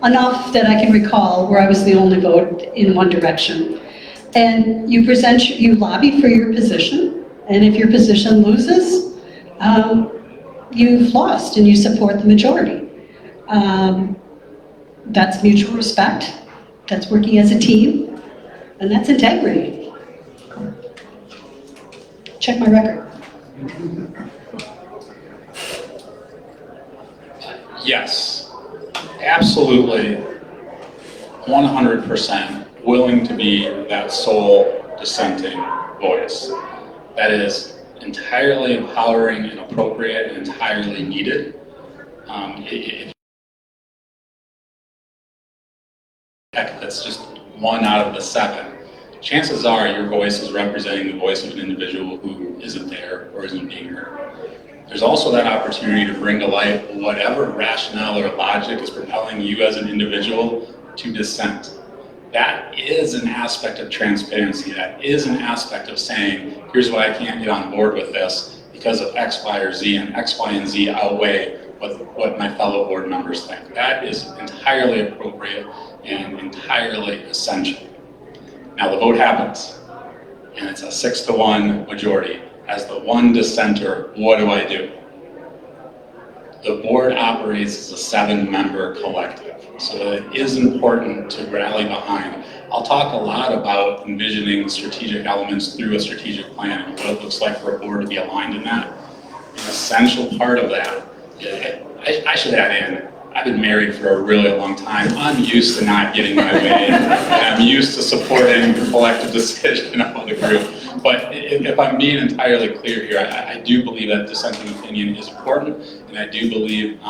enough that I can recall where I was the only vote in one direction. And you lobby for your position, and if your position loses, you've lost and you support the majority. That's mutual respect, that's working as a team, and that's integrity. Check my record. Yes, absolutely, 100% willing to be that sole dissenting voice. That is entirely empowering and appropriate and entirely needed. That's just 1 out of the 7. Chances are your voice is representing the voice of an individual who isn't there or isn't being heard. There's also that opportunity to bring to light whatever rationale or logic is propelling you as an individual to dissent. That is an aspect of transparency. That is an aspect of saying, here's why I can't get on board with this because of X, Y, or Z, and X, Y, and Z outweigh what my fellow board members think. That is entirely appropriate and entirely essential. Now the vote happens, and it's a 6-to-1 majority. As the one dissenter, what do I do? The board operates as a 7-member collective, so it is important to rally behind. I'll talk a lot about envisioning strategic elements through a strategic plan and what it looks like for a board to be aligned in that. An essential part of that, I should add in, I've been married for a really long time. I'm used to not getting my way, and I'm used to supporting the collective decision of the group. But if I'm being entirely clear here, I do believe that dissenting opinion is important, and I do believe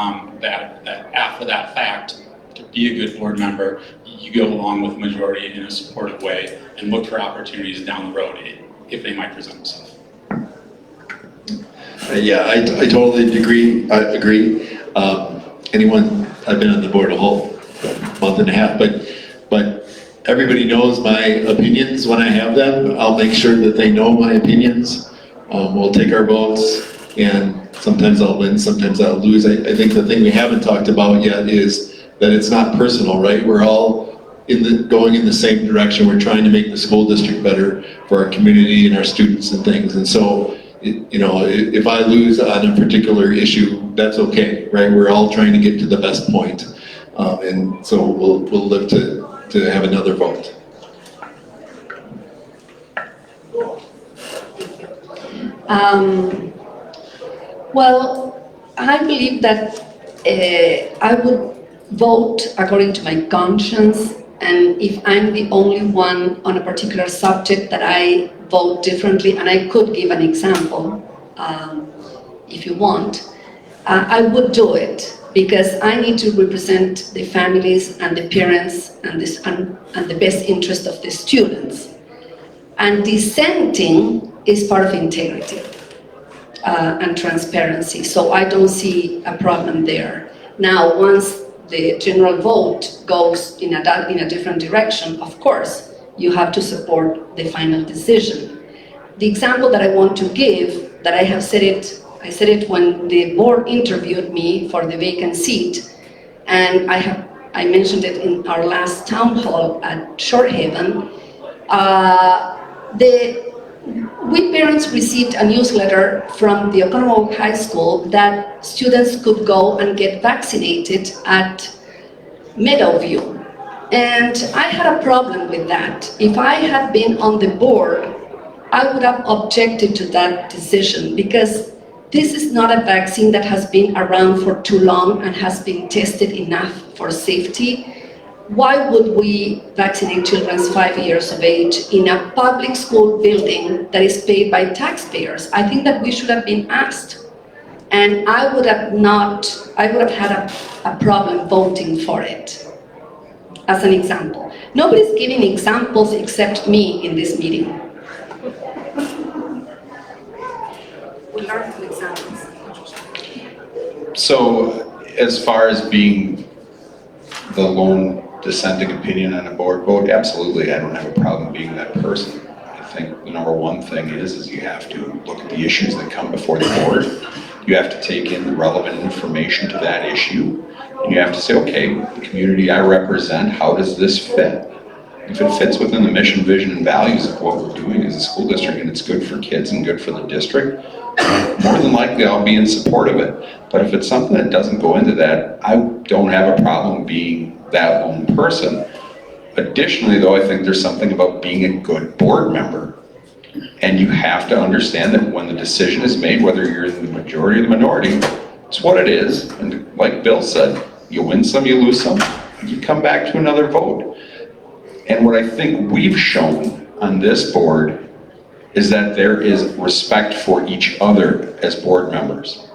that after that fact, to be a good board member, you go along with the majority in a supportive way and look for opportunities down the road if they might present themselves. Yeah, I totally agree. I've been on the board a whole month and a half, but everybody knows my opinions when I have them. I'll make sure that they know my opinions. We'll take our votes, and sometimes I'll win, sometimes I'll lose. I think the thing we haven't talked about yet is that it's not personal, right? We're all going in the same direction. We're trying to make the school district better for our community and our students and things. And so, if I lose on a particular issue, that's okay, right? We're all trying to get to the best point. And so we'll live to have another vote. Well, I believe that I would vote according to my conscience, and if I'm the only one on a particular subject that I vote differently, and I could give an example if you want, I would do it because I need to represent the families and the parents and the best interest of the students. And dissenting is part of integrity and transparency, so I don't see a problem there. Now, once the general vote goes in a different direction, of course, you have to support the final decision. The example that I want to give, that I said it when the board interviewed me for the vacant seat, and I mentioned it in our last town hall at Shorehaven. We parents received a newsletter from the Oconomowoc High School that students could go and get vaccinated at Meadowview. And I had a problem with that. If I had been on the board, I would have objected to that decision because this is not a vaccine that has been around for too long and has been tested enough for safety. Why would we vaccinate children 5 years of age in a public school building that is paid by taxpayers? I think that we should have been asked. And I would have had a problem voting for it, as an example. Nobody's giving examples except me in this meeting. We learn from examples. So, as far as being the lone dissenting opinion on a board vote, absolutely, I don't have a problem being that person. I think the number one thing is you have to look at the issues that come before the board. You have to take in the relevant information to that issue. And you have to say, okay, the community I represent, how does this fit? If it fits within the mission, vision, and values of what we're doing as a school district, and it's good for kids and good for the district, more than likely I'll be in support of it. But if it's something that doesn't go into that, I don't have a problem being that lone person. Additionally, though, I think there's something about being a good board member. And you have to understand that when the decision is made, whether you're in the majority or the minority, it's what it is. And like Bill said, you win some, you lose some, you come back to another vote. And what I think we've shown on this board is that there is respect for each other as board members.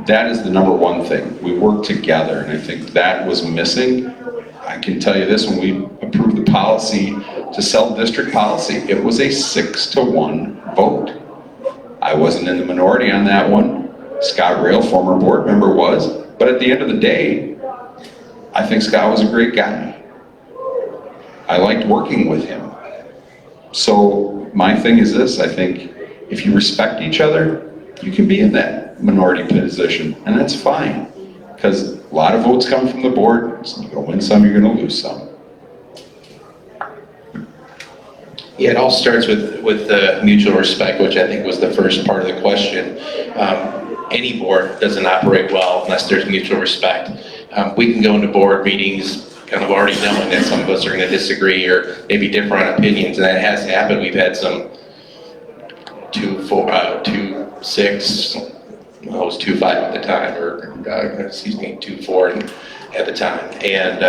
That is the number one thing. We work together, and I think that was missing. I can tell you this, when we approved the policy to sell district policy, it was a 6-to-1 vote. I wasn't in the minority on that one. Scott Rail, former board member, was. But at the end of the day, I think Scott was a great guy. I liked working with him. So my thing is this, I think if you respect each other, you can be in that minority position, and that's fine. Because a lot of votes come from the board, so you're going to win some, you're going to lose some. Yeah, it all starts with mutual respect, which I think was the first part of the question. Any board doesn't operate well unless there's mutual respect. We can go into board meetings kind of already knowing that some of us are going to disagree or maybe differ on opinions, and that has happened. We've had some 2-6, well, it was 2-5 at the time, or 2-4 at the time, and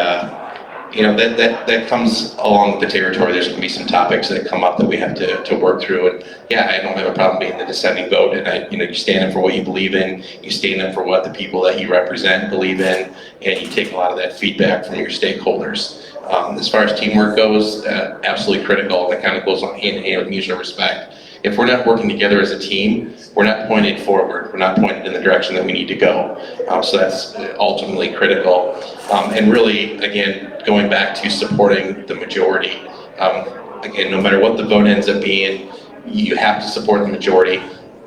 that comes along with the territory. There's going to be some topics that come up that we have to work through. And yeah, I don't have a problem being the dissenting vote. And you stand up for what you believe in. You stand up for what the people that you represent believe in, and you take a lot of that feedback from your stakeholders. As far as teamwork goes, absolutely critical. And that kind of goes on hand in hand with mutual respect. If we're not working together as a team, we're not pointed forward. We're not pointed in the direction that we need to go. So that's ultimately critical. And really, again, going back to supporting the majority. Again, no matter what the vote ends up being, you have to support the majority.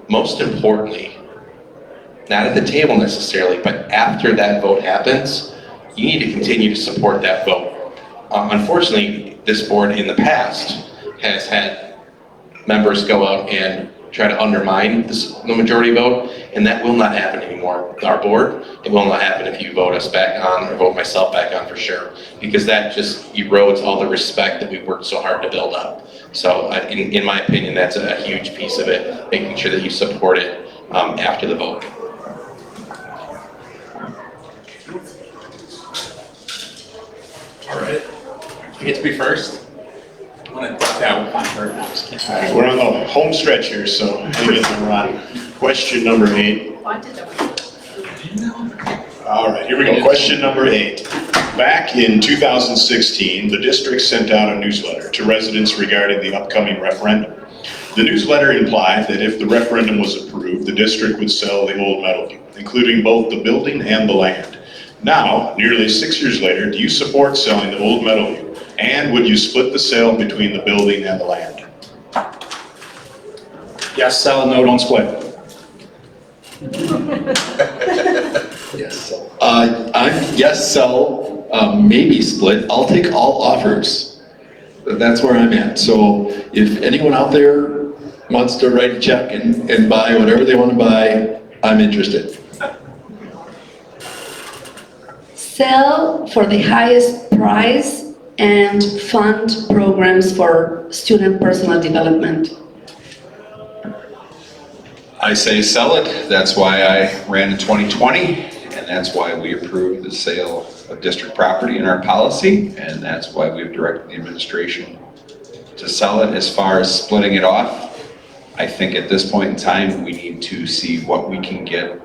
Most importantly, not at the table necessarily, but after that vote happens, you need to continue to support that vote. Unfortunately, this board in the past has had members go out and try to undermine the majority vote, and that will not happen anymore with our board. It will not happen if you vote us back on, or vote myself back on for sure, because that just erodes all the respect that we worked so hard to build up. So in my opinion, that's a huge piece of it, making sure that you support it after the vote. All right. You get to be first. Yeah, We're on the home stretch here, so we're on question number 8. All right, here we go. Question number 8. Back in 2016, the district sent out a newsletter to residents regarding the upcoming referendum. The newsletter implied that if the referendum was approved, the district would sell the old Meadowview, including both the building and the land. Now, nearly 6 years later, do you support selling the old Meadowview? And would you split the sale between the building and the land? Yes, sell, no, don't split. Yes, sell. Yes, sell, maybe split. I'll take all offers. That's where I'm at. So if anyone out there wants to write a check and buy whatever they want to buy, I'm interested. Sell for the highest price and fund programs for student personal development. I say sell it. That's why I ran in 2020, and that's why we approved the sale of district property in our policy, and that's why we've directed the administration to sell it. As far as splitting it off, I think at this point in time, we need to see what we can get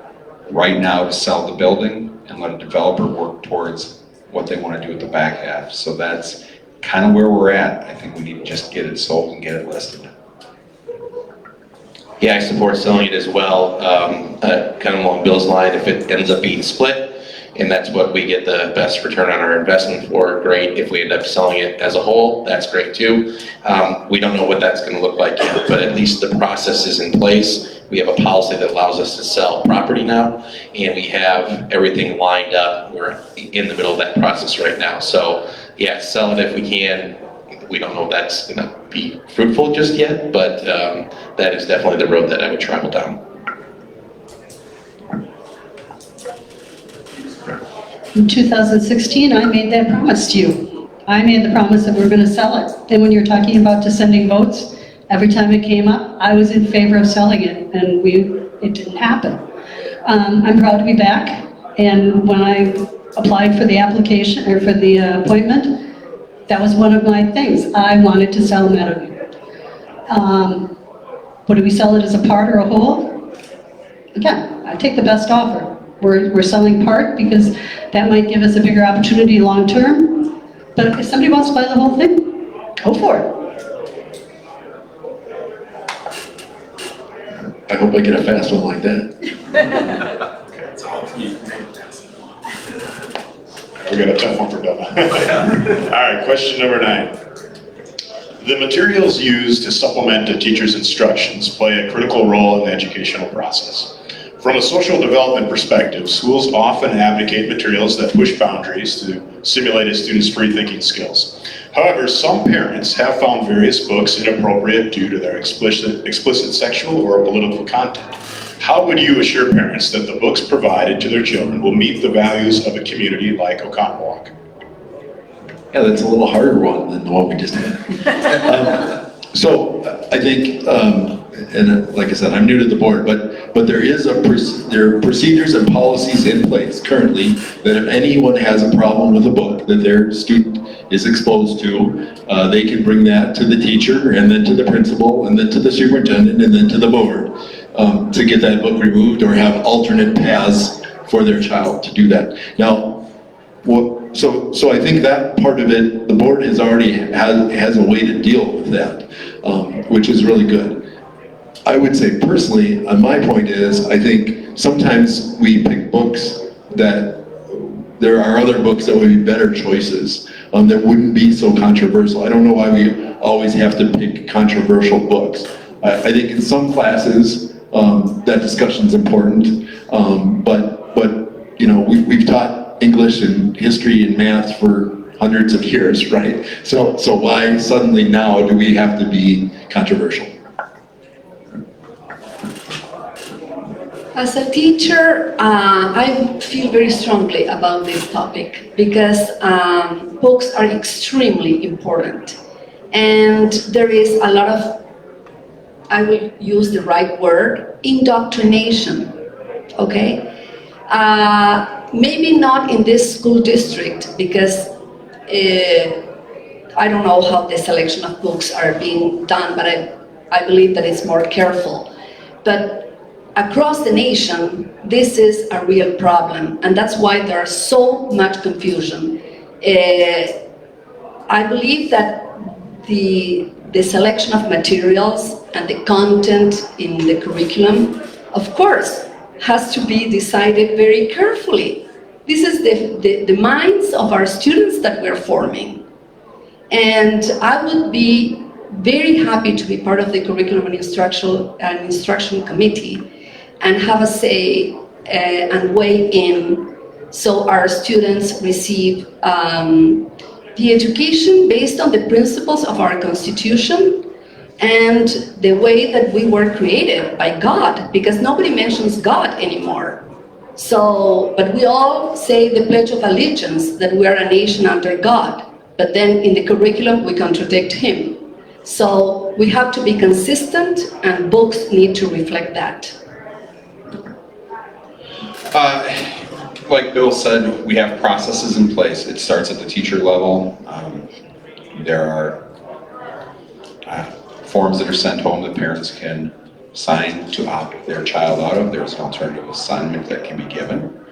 right now to sell the building and let a developer work towards what they want to do with the back half. So that's kind of where we're at. I think we need to just get it sold and get it listed. Yeah, I support selling it as well, kind of along Bill's line. If it ends up being split, and that's what we get the best return on our investment for, great. If we end up selling it as a whole, that's great too. We don't know what that's going to look like yet, but at least the process is in place. We have a policy that allows us to sell property now, and we have everything lined up. We're in the middle of that process right now. So yeah, sell it if we can. We don't know if that's going to be fruitful just yet, but that is definitely the road that I would travel down. In 2016, I made that promise to you. I made the promise that we're going to sell it. Then when you're talking about dissenting votes, every time it came up, I was in favor of selling it, and it didn't happen. I'm proud to be back, and when I applied for the application, or for the appointment, that was one of my things. I wanted to sell Meadowview. Would we sell it as a part or a whole? Again, I take the best offer. We're selling part because that might give us a bigger opportunity long term. But if somebody wants to buy the whole thing, go for it. I hope I get a fast one like that. We got a tough one for Donna. All right, question number 9. The materials used to supplement a teacher's instructions play a critical role in the educational process. From a social development perspective, schools often advocate materials that push boundaries to stimulate a student's free-thinking skills. However, some parents have found various books inappropriate due to their explicit sexual or political content. How would you assure parents that the books provided to their children will meet the values of a community like Oconomowoc? Yeah, that's a little harder one than the one we just had. So I think, and like I said, I'm new to the board, but there are procedures and policies in place currently that if anyone has a problem with a book that their student is exposed to, they can bring that to the teacher, and then to the principal, and then to the superintendent, and then to the board, to get that book removed or have alternate paths for their child to do that. Now, so I think that part of it, the board has already has a way to deal with that, which is really good. I would say personally, my point is, I think sometimes we pick books that there are other books that would be better choices, that wouldn't be so controversial. I don't know why we always have to pick controversial books. I think in some classes, that discussion's important, but you know, we've taught English and history and math for hundreds of years, right? So why suddenly now do we have to be controversial? As a teacher, I feel very strongly about this topic because books are extremely important. And there is a lot of, I will use the right word, indoctrination, okay? Maybe not in this school district because I don't know how the selection of books are being done, but I believe that it's more careful. But across the nation, this is a real problem, and that's why there's so much confusion. I believe that the selection of materials and the content in the curriculum, of course, has to be decided very carefully. This is the minds of our students that we're forming. And I would be very happy to be part of the Curriculum and Instruction Committee and have a say and weigh in so our students receive the education based on the principles of our Constitution and the way that we were created by God, because nobody mentions God anymore. So, but we all say the Pledge of Allegiance, that we are a nation under God, but then in the curriculum we contradict Him. So we have to be consistent, and books need to reflect that. Like Bill said, we have processes in place. It starts at the teacher level. There are forms that are sent home that parents can sign to opt their child out of. There's an alternative assignment that can be given.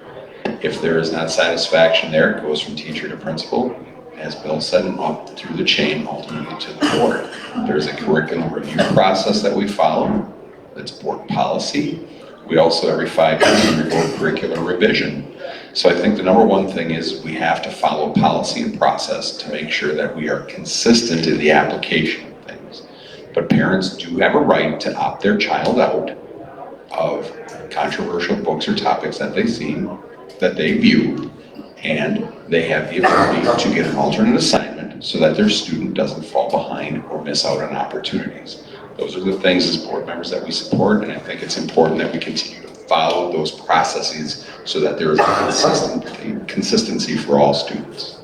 If there is not satisfaction there, it goes from teacher to principal, as Bill said, and up through the chain, ultimately to the board. There's a curriculum review process that we follow. That's board policy. We also, every 5 years, undergo curricular revision. So I think the number one thing is we have to follow policy and process to make sure that we are consistent in the application of things. But parents do have a right to opt their child out of controversial books or topics that they see, that they view, and they have the ability to get an alternate assignment so that their student doesn't fall behind or miss out on opportunities. Those are the things as board members that we support, and I think it's important that we continue to follow those processes so that there is a consistency for all students.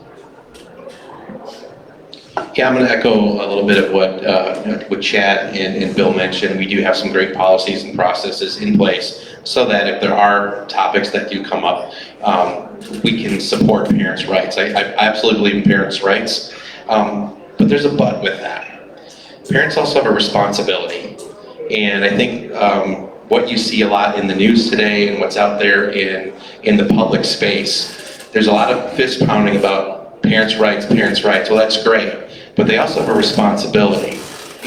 Yeah, I'm going to echo a little bit of what Chad and Bill mentioned. We do have some great policies and processes in place so that if there are topics that do come up, we can support parents' rights. I absolutely believe in parents' rights, but there's a but with that. Parents also have a responsibility, and I think what you see a lot in the news today and what's out there in the public space, there's a lot of fist pounding about parents' rights. Well, that's great, but they also have a responsibility,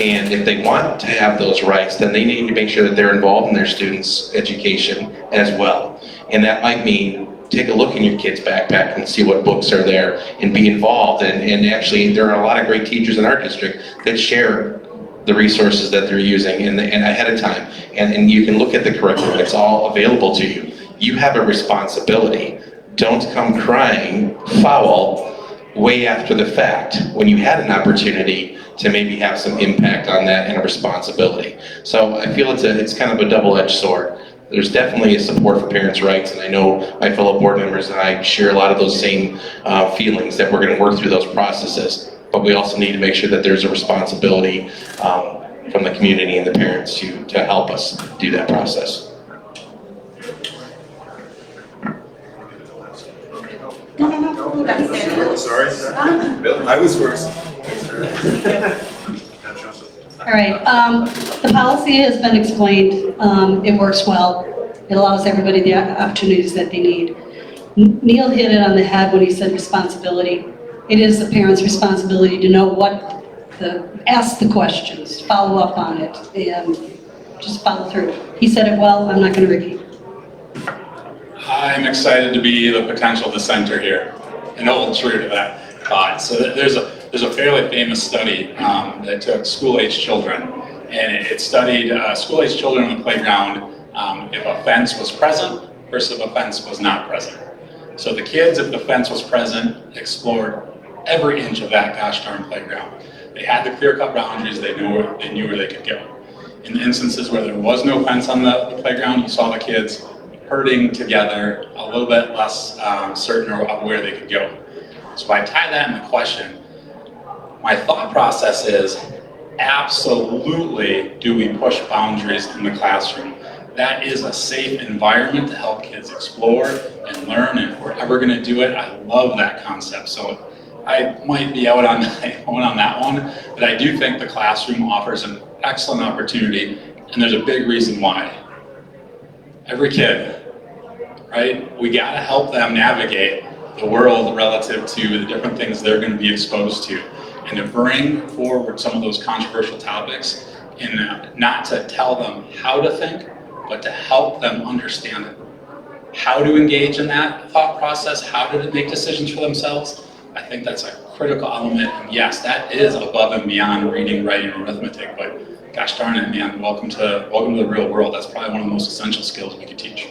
and if they want to have those rights, then they need to make sure that they're involved in their students' education as well. And that might mean take a look in your kid's backpack and see what books are there and be involved. And actually, there are a lot of great teachers in our district that share the resources that they're using and ahead of time. And you can look at the curriculum, it's all available to you. You have a responsibility. Don't come crying foul way after the fact when you had an opportunity to maybe have some impact on that and a responsibility. So I feel it's kind of a double-edged sword. There's definitely a support for parents' rights, and I know my fellow board members and I share a lot of those same feelings that we're going to work through those processes. But we also need to make sure that there's a responsibility from the community and the parents to help us do that process. No. Sorry. I was first. All right, the policy has been explained. It works well. It allows everybody the opportunities that they need. Neil hit it on the head when he said responsibility. It is the parent's responsibility to know ask the questions, follow up on it, and just follow through. He said it well, I'm not going to repeat. I'm excited to be the potential dissenter here and hold true to that thought. So there's a fairly famous study that took school-age children, and it studied school-age children on the playground if a fence was present versus if a fence was not present. So the kids, if the fence was present, explored every inch of that gosh darn playground. They had the clear-cut boundaries, they knew where they could go. In the instances where there was no fence on the playground, you saw the kids herding together, a little bit less certain of where they could go. So I tie that in the question. My thought process is, absolutely do we push boundaries in the classroom. That is a safe environment to help kids explore and learn, and if we're ever going to do it, I love that concept. So I might be out on my own on that one, but I do think the classroom offers an excellent opportunity, and there's a big reason why. Every kid, right? We got to help them navigate the world relative to the different things they're going to be exposed to, and to bring forward some of those controversial topics, and not to tell them how to think, but to help them understand how to engage in that thought process, how to make decisions for themselves. I think that's a critical element, and yes, that is above and beyond reading, writing, and arithmetic, but gosh darn it, man, welcome to the real world. That's probably one of the most essential skills we could teach.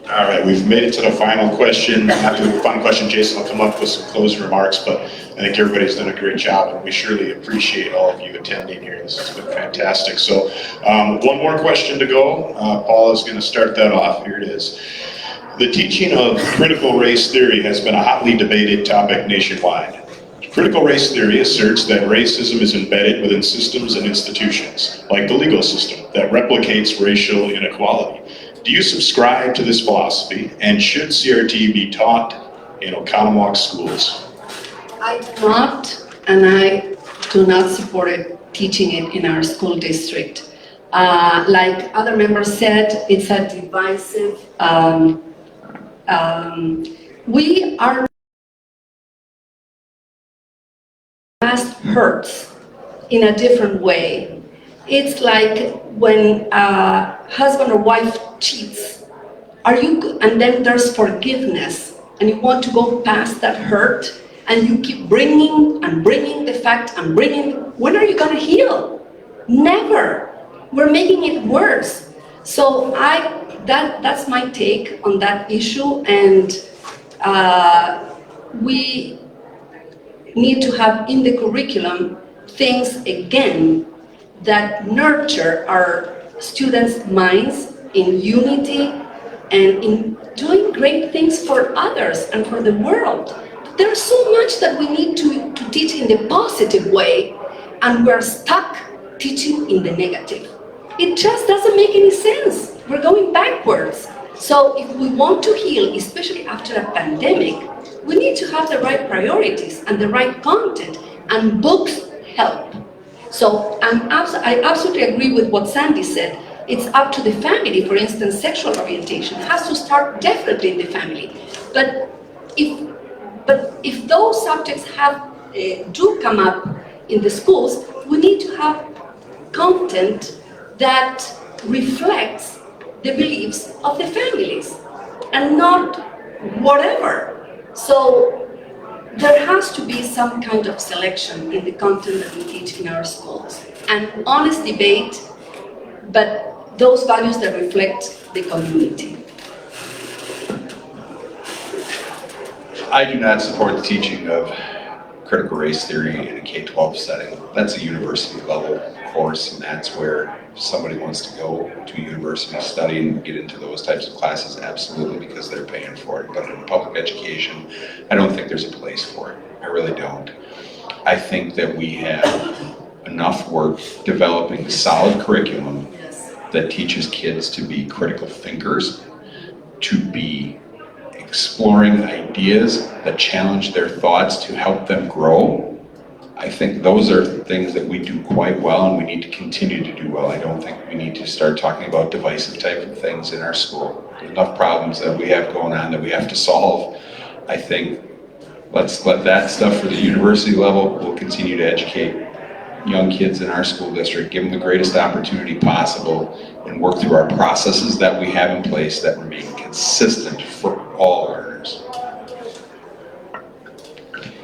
All right, we've made it to the final question. After the final question, Jason will come up with some closing remarks, but I think everybody's done a great job, and we surely appreciate all of you attending here. This has been fantastic. So one more question to go. Paul is going to start that off. Here it is. The teaching of critical race theory has been a hotly debated topic nationwide. Critical race theory asserts that racism is embedded within systems and institutions, like the legal system, that replicates racial inequality. Do you subscribe to this philosophy, and should CRT be taught in Oconomowoc schools? I do not, and I do not support it, teaching it in our school district. Like other members said, it's a divisive, we are past hurts in a different way. It's like when a husband or wife cheats, and then there's forgiveness, and you want to go past that hurt, and you keep bringing the fact and when are you going to heal? Never. We're making it worse. So that's my take on that issue, and we need to have in the curriculum things again that nurture our students' minds in unity and in doing great things for others and for the world. There's so much that we need to teach in the positive way, and we're stuck teaching in the negative. It just doesn't make any sense. We're going backwards. So if we want to heal, especially after a pandemic, we need to have the right priorities and the right content, and books help. So I absolutely agree with what Sandy said. It's up to the family. For instance, sexual orientation has to start definitely in the family. But if those subjects do come up in the schools, we need to have content that reflects the beliefs of the families and not whatever. So there has to be some kind of selection in the content that we teach in our schools. An honest debate, but those values that reflect the community. I do not support the teaching of critical race theory in a K-12 setting. That's a university level course, and that's where if somebody wants to go to a university to study and get into those types of classes, absolutely, because they're paying for it. But in public education, I don't think there's a place for it. I really don't. I think that we have enough work developing a solid curriculum that teaches kids to be critical thinkers, to be exploring ideas that challenge their thoughts to help them grow. I think those are things that we do quite well and we need to continue to do well. I don't think we need to start talking about divisive type of things in our school. There's enough problems that we have going on that we have to solve. I think let's let that stuff for the university level. We'll continue to educate young kids in our school district, give them the greatest opportunity possible, and work through our processes that we have in place that remain consistent for all learners.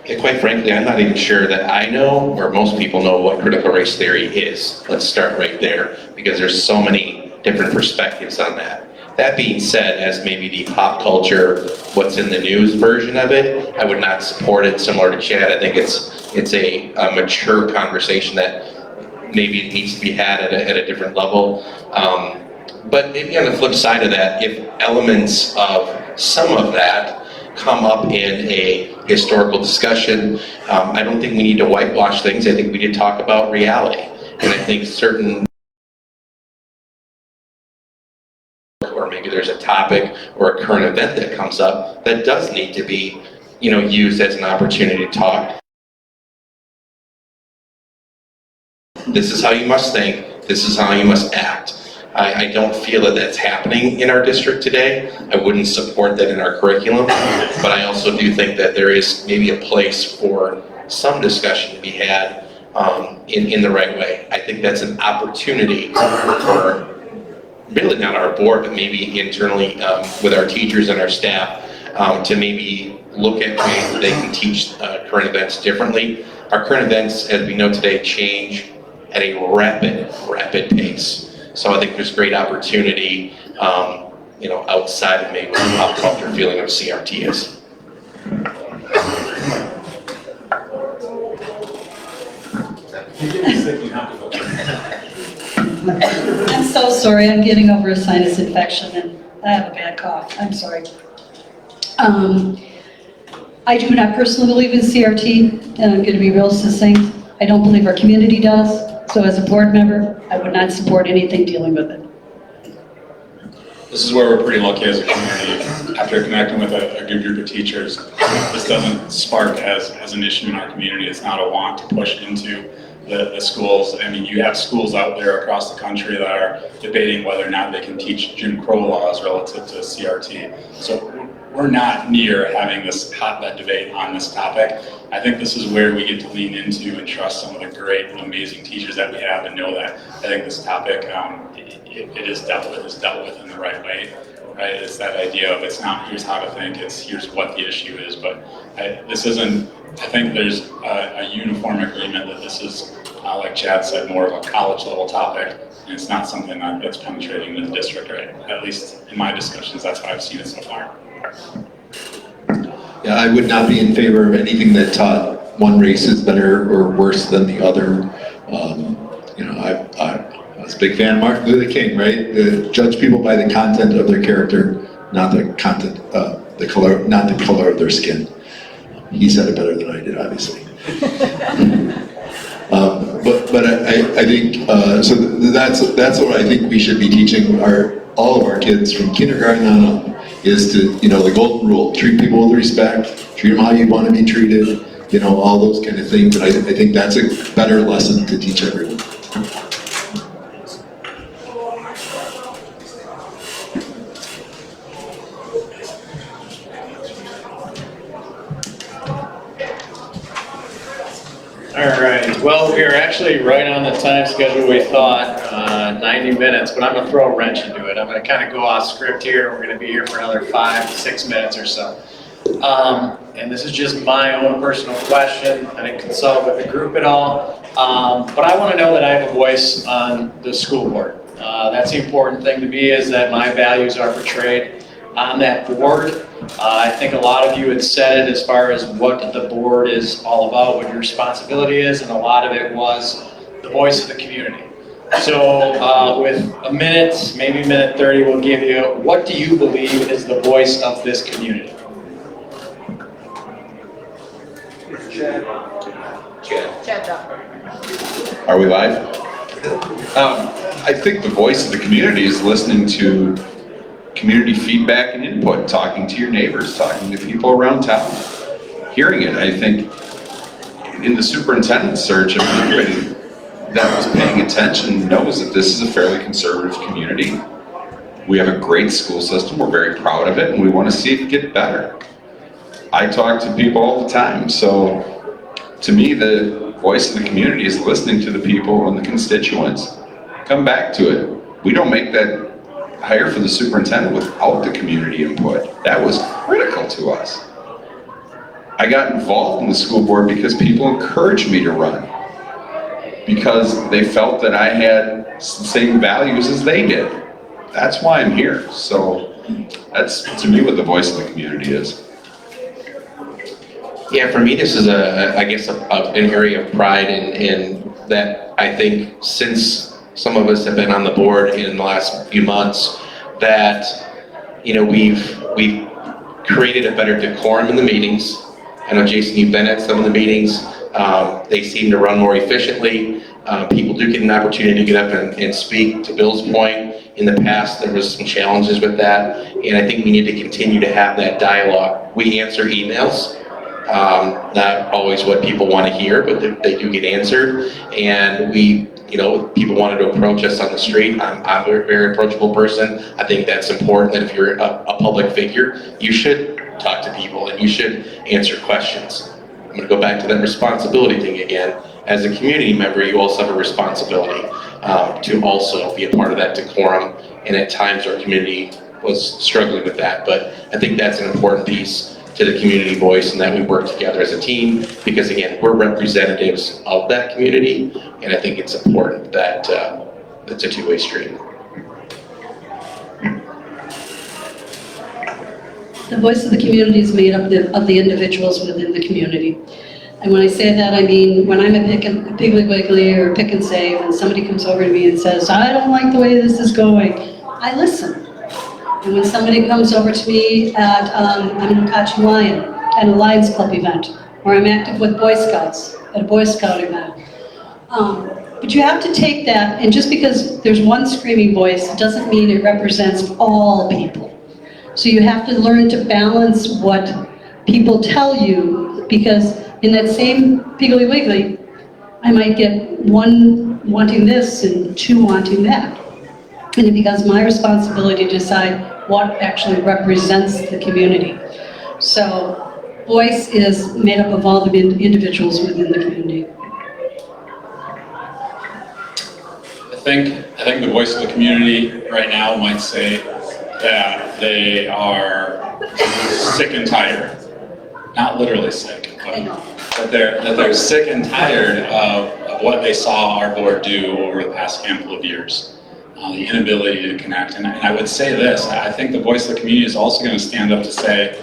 And quite frankly, I'm not even sure that I know, or most people know, what critical race theory is. Let's start right there, because there's so many different perspectives on that. That being said, as maybe the pop culture, what's in the news version of it, I would not support it. Similar to Chad, I think it's a mature conversation that maybe needs to be had at a different level. But maybe on the flip side of that, if elements of some of that come up in a historical discussion, I don't think we need to whitewash things. I think we need to talk about reality. And I think certain, or maybe there's a topic or a current event that comes up that does need to be, used as an opportunity to talk. This is how you must think. This is how you must act. I don't feel that that's happening in our district today. I wouldn't support that in our curriculum, but I also do think that there is maybe a place for some discussion to be had in the right way. I think that's an opportunity for really not our board, but maybe internally with our teachers and our staff to maybe look at ways that they can teach current events differently. Our current events, as we know today, change at a rapid pace. So I think there's great opportunity, outside of maybe what the pop culture feeling of CRT is. I'm so sorry, I'm getting over a sinus infection and I have a bad cough, I'm sorry. I do not personally believe in CRT, and I'm going to be real succinct. I don't believe our community does. So as a board member, I would not support anything dealing with it. This is where we're pretty lucky as a community. After connecting with a good group of teachers, this doesn't spark as an issue in our community. It's not a want to push into the schools. I mean, you have schools out there across the country that are debating whether or not they can teach Jim Crow laws relative to CRT. So we're not near having this hotbed debate on this topic. I think this is where we get to lean into and trust some of the great and amazing teachers that we have and know that I think this topic, it is dealt with in the right way. Right? It's that idea of it's not here's how to think, it's here's what the issue is. But I think there's a uniform agreement that this is, like Chad said, more of a college level topic. And it's not something that's penetrating the district, right? At least in my discussions, that's how I've seen it so far. Yeah, I would not be in favor of anything that taught one race is better or worse than the other. I was a big fan of Martin Luther King, right? Judge people by the content of their character, not the content, not the color of their skin. He said it better than I did, obviously. But I think so. That's what I think we should be teaching all of our kids from kindergarten on up. Is to, the golden rule, treat people with respect, treat them how you want to be treated, all those kind of things. And I think that's a better lesson to teach everyone. All right, well, we are actually right on the time schedule we thought, 90 minutes, but I'm going to throw a wrench into it. I'm going to kind of go off script here. We're going to be here for another 5 to 6 minutes or so. And this is just my own personal question. I didn't consult with the group at all, but I want to know that I have a voice on the school board. That's the important thing to me, is that my values are portrayed on that board. I think a lot of you had said it as far as what the board is all about, what your responsibility is, and a lot of it was the voice of the community. So with a minute, maybe a minute 30, we'll give you, what do you believe is the voice of this community? Chad. Are we live? I think the voice of the community is listening to community feedback and input, talking to your neighbors, talking to people around town, hearing it. I think in the superintendent search, everybody that was paying attention knows that this is a fairly conservative community. We have a great school system, we're very proud of it, and we want to see it get better. I talk to people all the time, so to me, the voice of the community is listening to the people and the constituents. Come back to it. We don't make that hire for the superintendent without the community input. That was critical to us. I got involved in the school board because people encouraged me to run, because they felt that I had the same values as they did. That's why I'm here. So that's, to me, what the voice of the community is. Yeah, for me, this is an area of pride in that I think since some of us have been on the board in the last few months, that, you know, we've created a better decorum in the meetings. I know, Jason, you've been at some of the meetings. They seem to run more efficiently. People do get an opportunity to get up and speak. To Bill's point, in the past there was some challenges with that, and I think we need to continue to have that dialogue. We answer emails. Not always what people want to hear, but they do get answered. And we, you know, people wanted to approach us on the street. I'm a very approachable person. I think that's important, that if you're a public figure, you should talk to people and you should answer questions. I'm going to go back to that responsibility thing again. As a community member, you also have a responsibility to also be a part of that decorum. And at times our community was struggling with that. But I think that's an important piece to the community voice, and that we work together as a team, because again, we're representatives of that community, and I think it's important that it's a two-way street. The voice of the community is made up of the individuals within the community. And when I say that, I mean, when I'm at Piggly Wiggly or Pick and Save, and somebody comes over to me and says, I don't like the way this is going, I listen. And when somebody comes over to me at, I'm an Oconomowoc Lion at a Lions Club event, or I'm active with Boy Scouts at a Boy Scout event. But you have to take that, and just because there's one screaming voice, it doesn't mean it represents all people. So you have to learn to balance what people tell you, because in that same Piggly Wiggly, I might get one wanting this and two wanting that. And it becomes my responsibility to decide what actually represents the community. So voice is made up of all the individuals within the community. I think the voice of the community right now might say that they are sick and tired. Not literally sick, but that they're sick and tired of what they saw our board do over the past handful of years. The inability to connect. And I would say this, I think the voice of the community is also going to stand up to say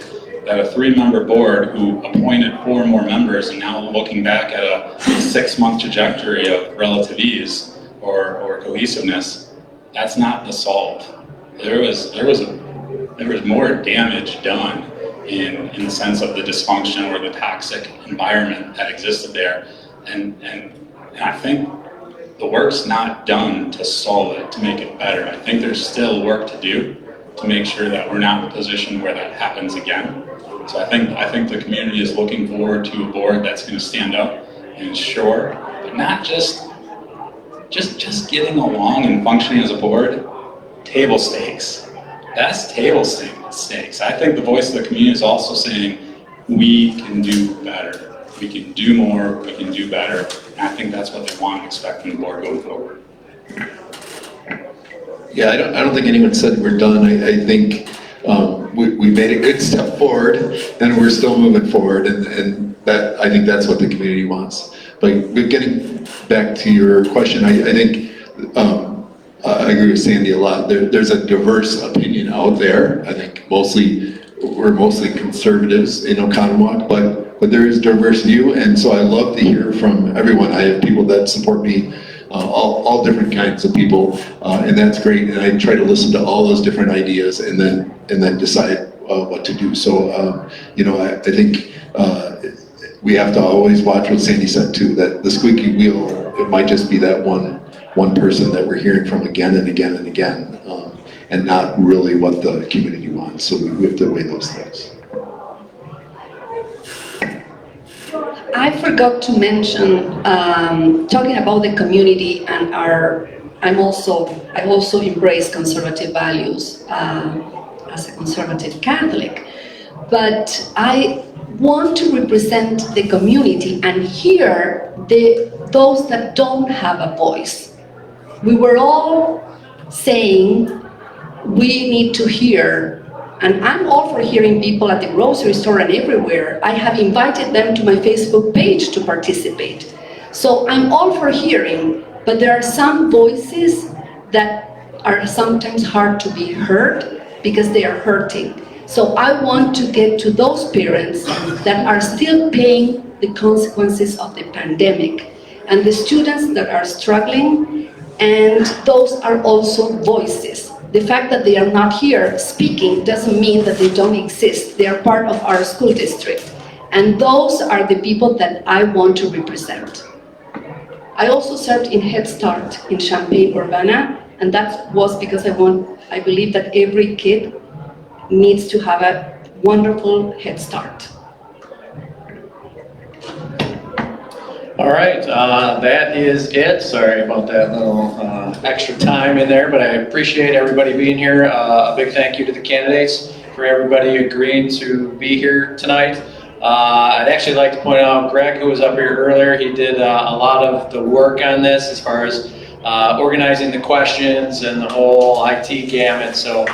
that a 3-member board who appointed 4 more members, and now looking back at a 6-month trajectory of relative ease or cohesiveness, that's not the solve. There was more damage done in the sense of the dysfunction or the toxic environment that existed there. And I think the work's not done to solve it, to make it better. I think there's still work to do to make sure that we're not in a position where that happens again. So I think the community is looking forward to a board that's going to stand up and ensure, but not just getting along and functioning as a board. Table stakes. That's table stakes. I think the voice of the community is also saying we can do better. We can do more, we can do better. And I think that's what they want and expect from the board going forward. Yeah, I don't think anyone said we're done. I think we made a good step forward, and we're still moving forward, and that, I think that's what the community wants. But getting back to your question, I think I agree with Sandy a lot. There's a diverse opinion out there. I think we're mostly conservatives in Oconomowoc, but there is diverse view, and so I love to hear from everyone. I have people that support me, all different kinds of people, and that's great. And I try to listen to all those different ideas and then decide what to do. So I think we have to always watch what Sandy said too, that the squeaky wheel, it might just be that one person that we're hearing from again and again and again, and not really what the community wants. So we have to weigh those things. I forgot to mention, talking about the community and I also embrace conservative values as a conservative Catholic, but I want to represent the community and hear those that don't have a voice. We were all saying we need to hear, and I'm all for hearing people at the grocery store and everywhere. I have invited them to my Facebook page to participate. So I'm all for hearing, but there are some voices that are sometimes hard to be heard because they are hurting. So I want to get to those parents that are still paying the consequences of the pandemic, and the students that are struggling, and those are also voices. The fact that they are not here speaking doesn't mean that they don't exist. They are part of our school district, and those are the people that I want to represent. I also served in Head Start in Champaign-Urbana, and that was because I believe that every kid needs to have a wonderful Head Start. All right, that is it. Sorry about that little extra time in there, but I appreciate everybody being here. A big thank you to the candidates for everybody agreeing to be here tonight. I'd actually like to point out Greg, who was up here earlier. He did a lot of the work on this as far as organizing the questions and the whole IT gamut. So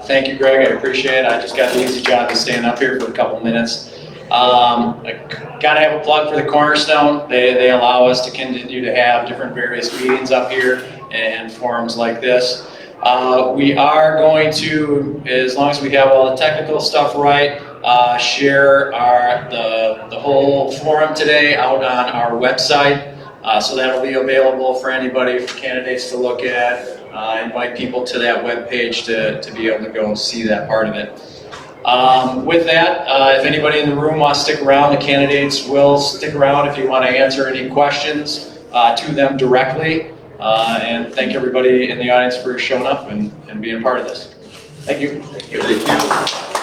thank you, Greg. I appreciate it. I just got the easy job to stand up here for a couple minutes. I gotta have a plug for the Cornerstone. They allow us to continue to have different various meetings up here and forums like this. We are going to, as long as we have all the technical stuff right, share the whole forum today out on our website. So that'll be available for anybody, for candidates to look at. Invite people to that webpage to be able to go see that part of it. With that, if anybody in the room wants to stick around, the candidates will stick around if you want to answer any questions to them directly. And thank everybody in the audience for showing up and being part of this. Thank you. Thank you.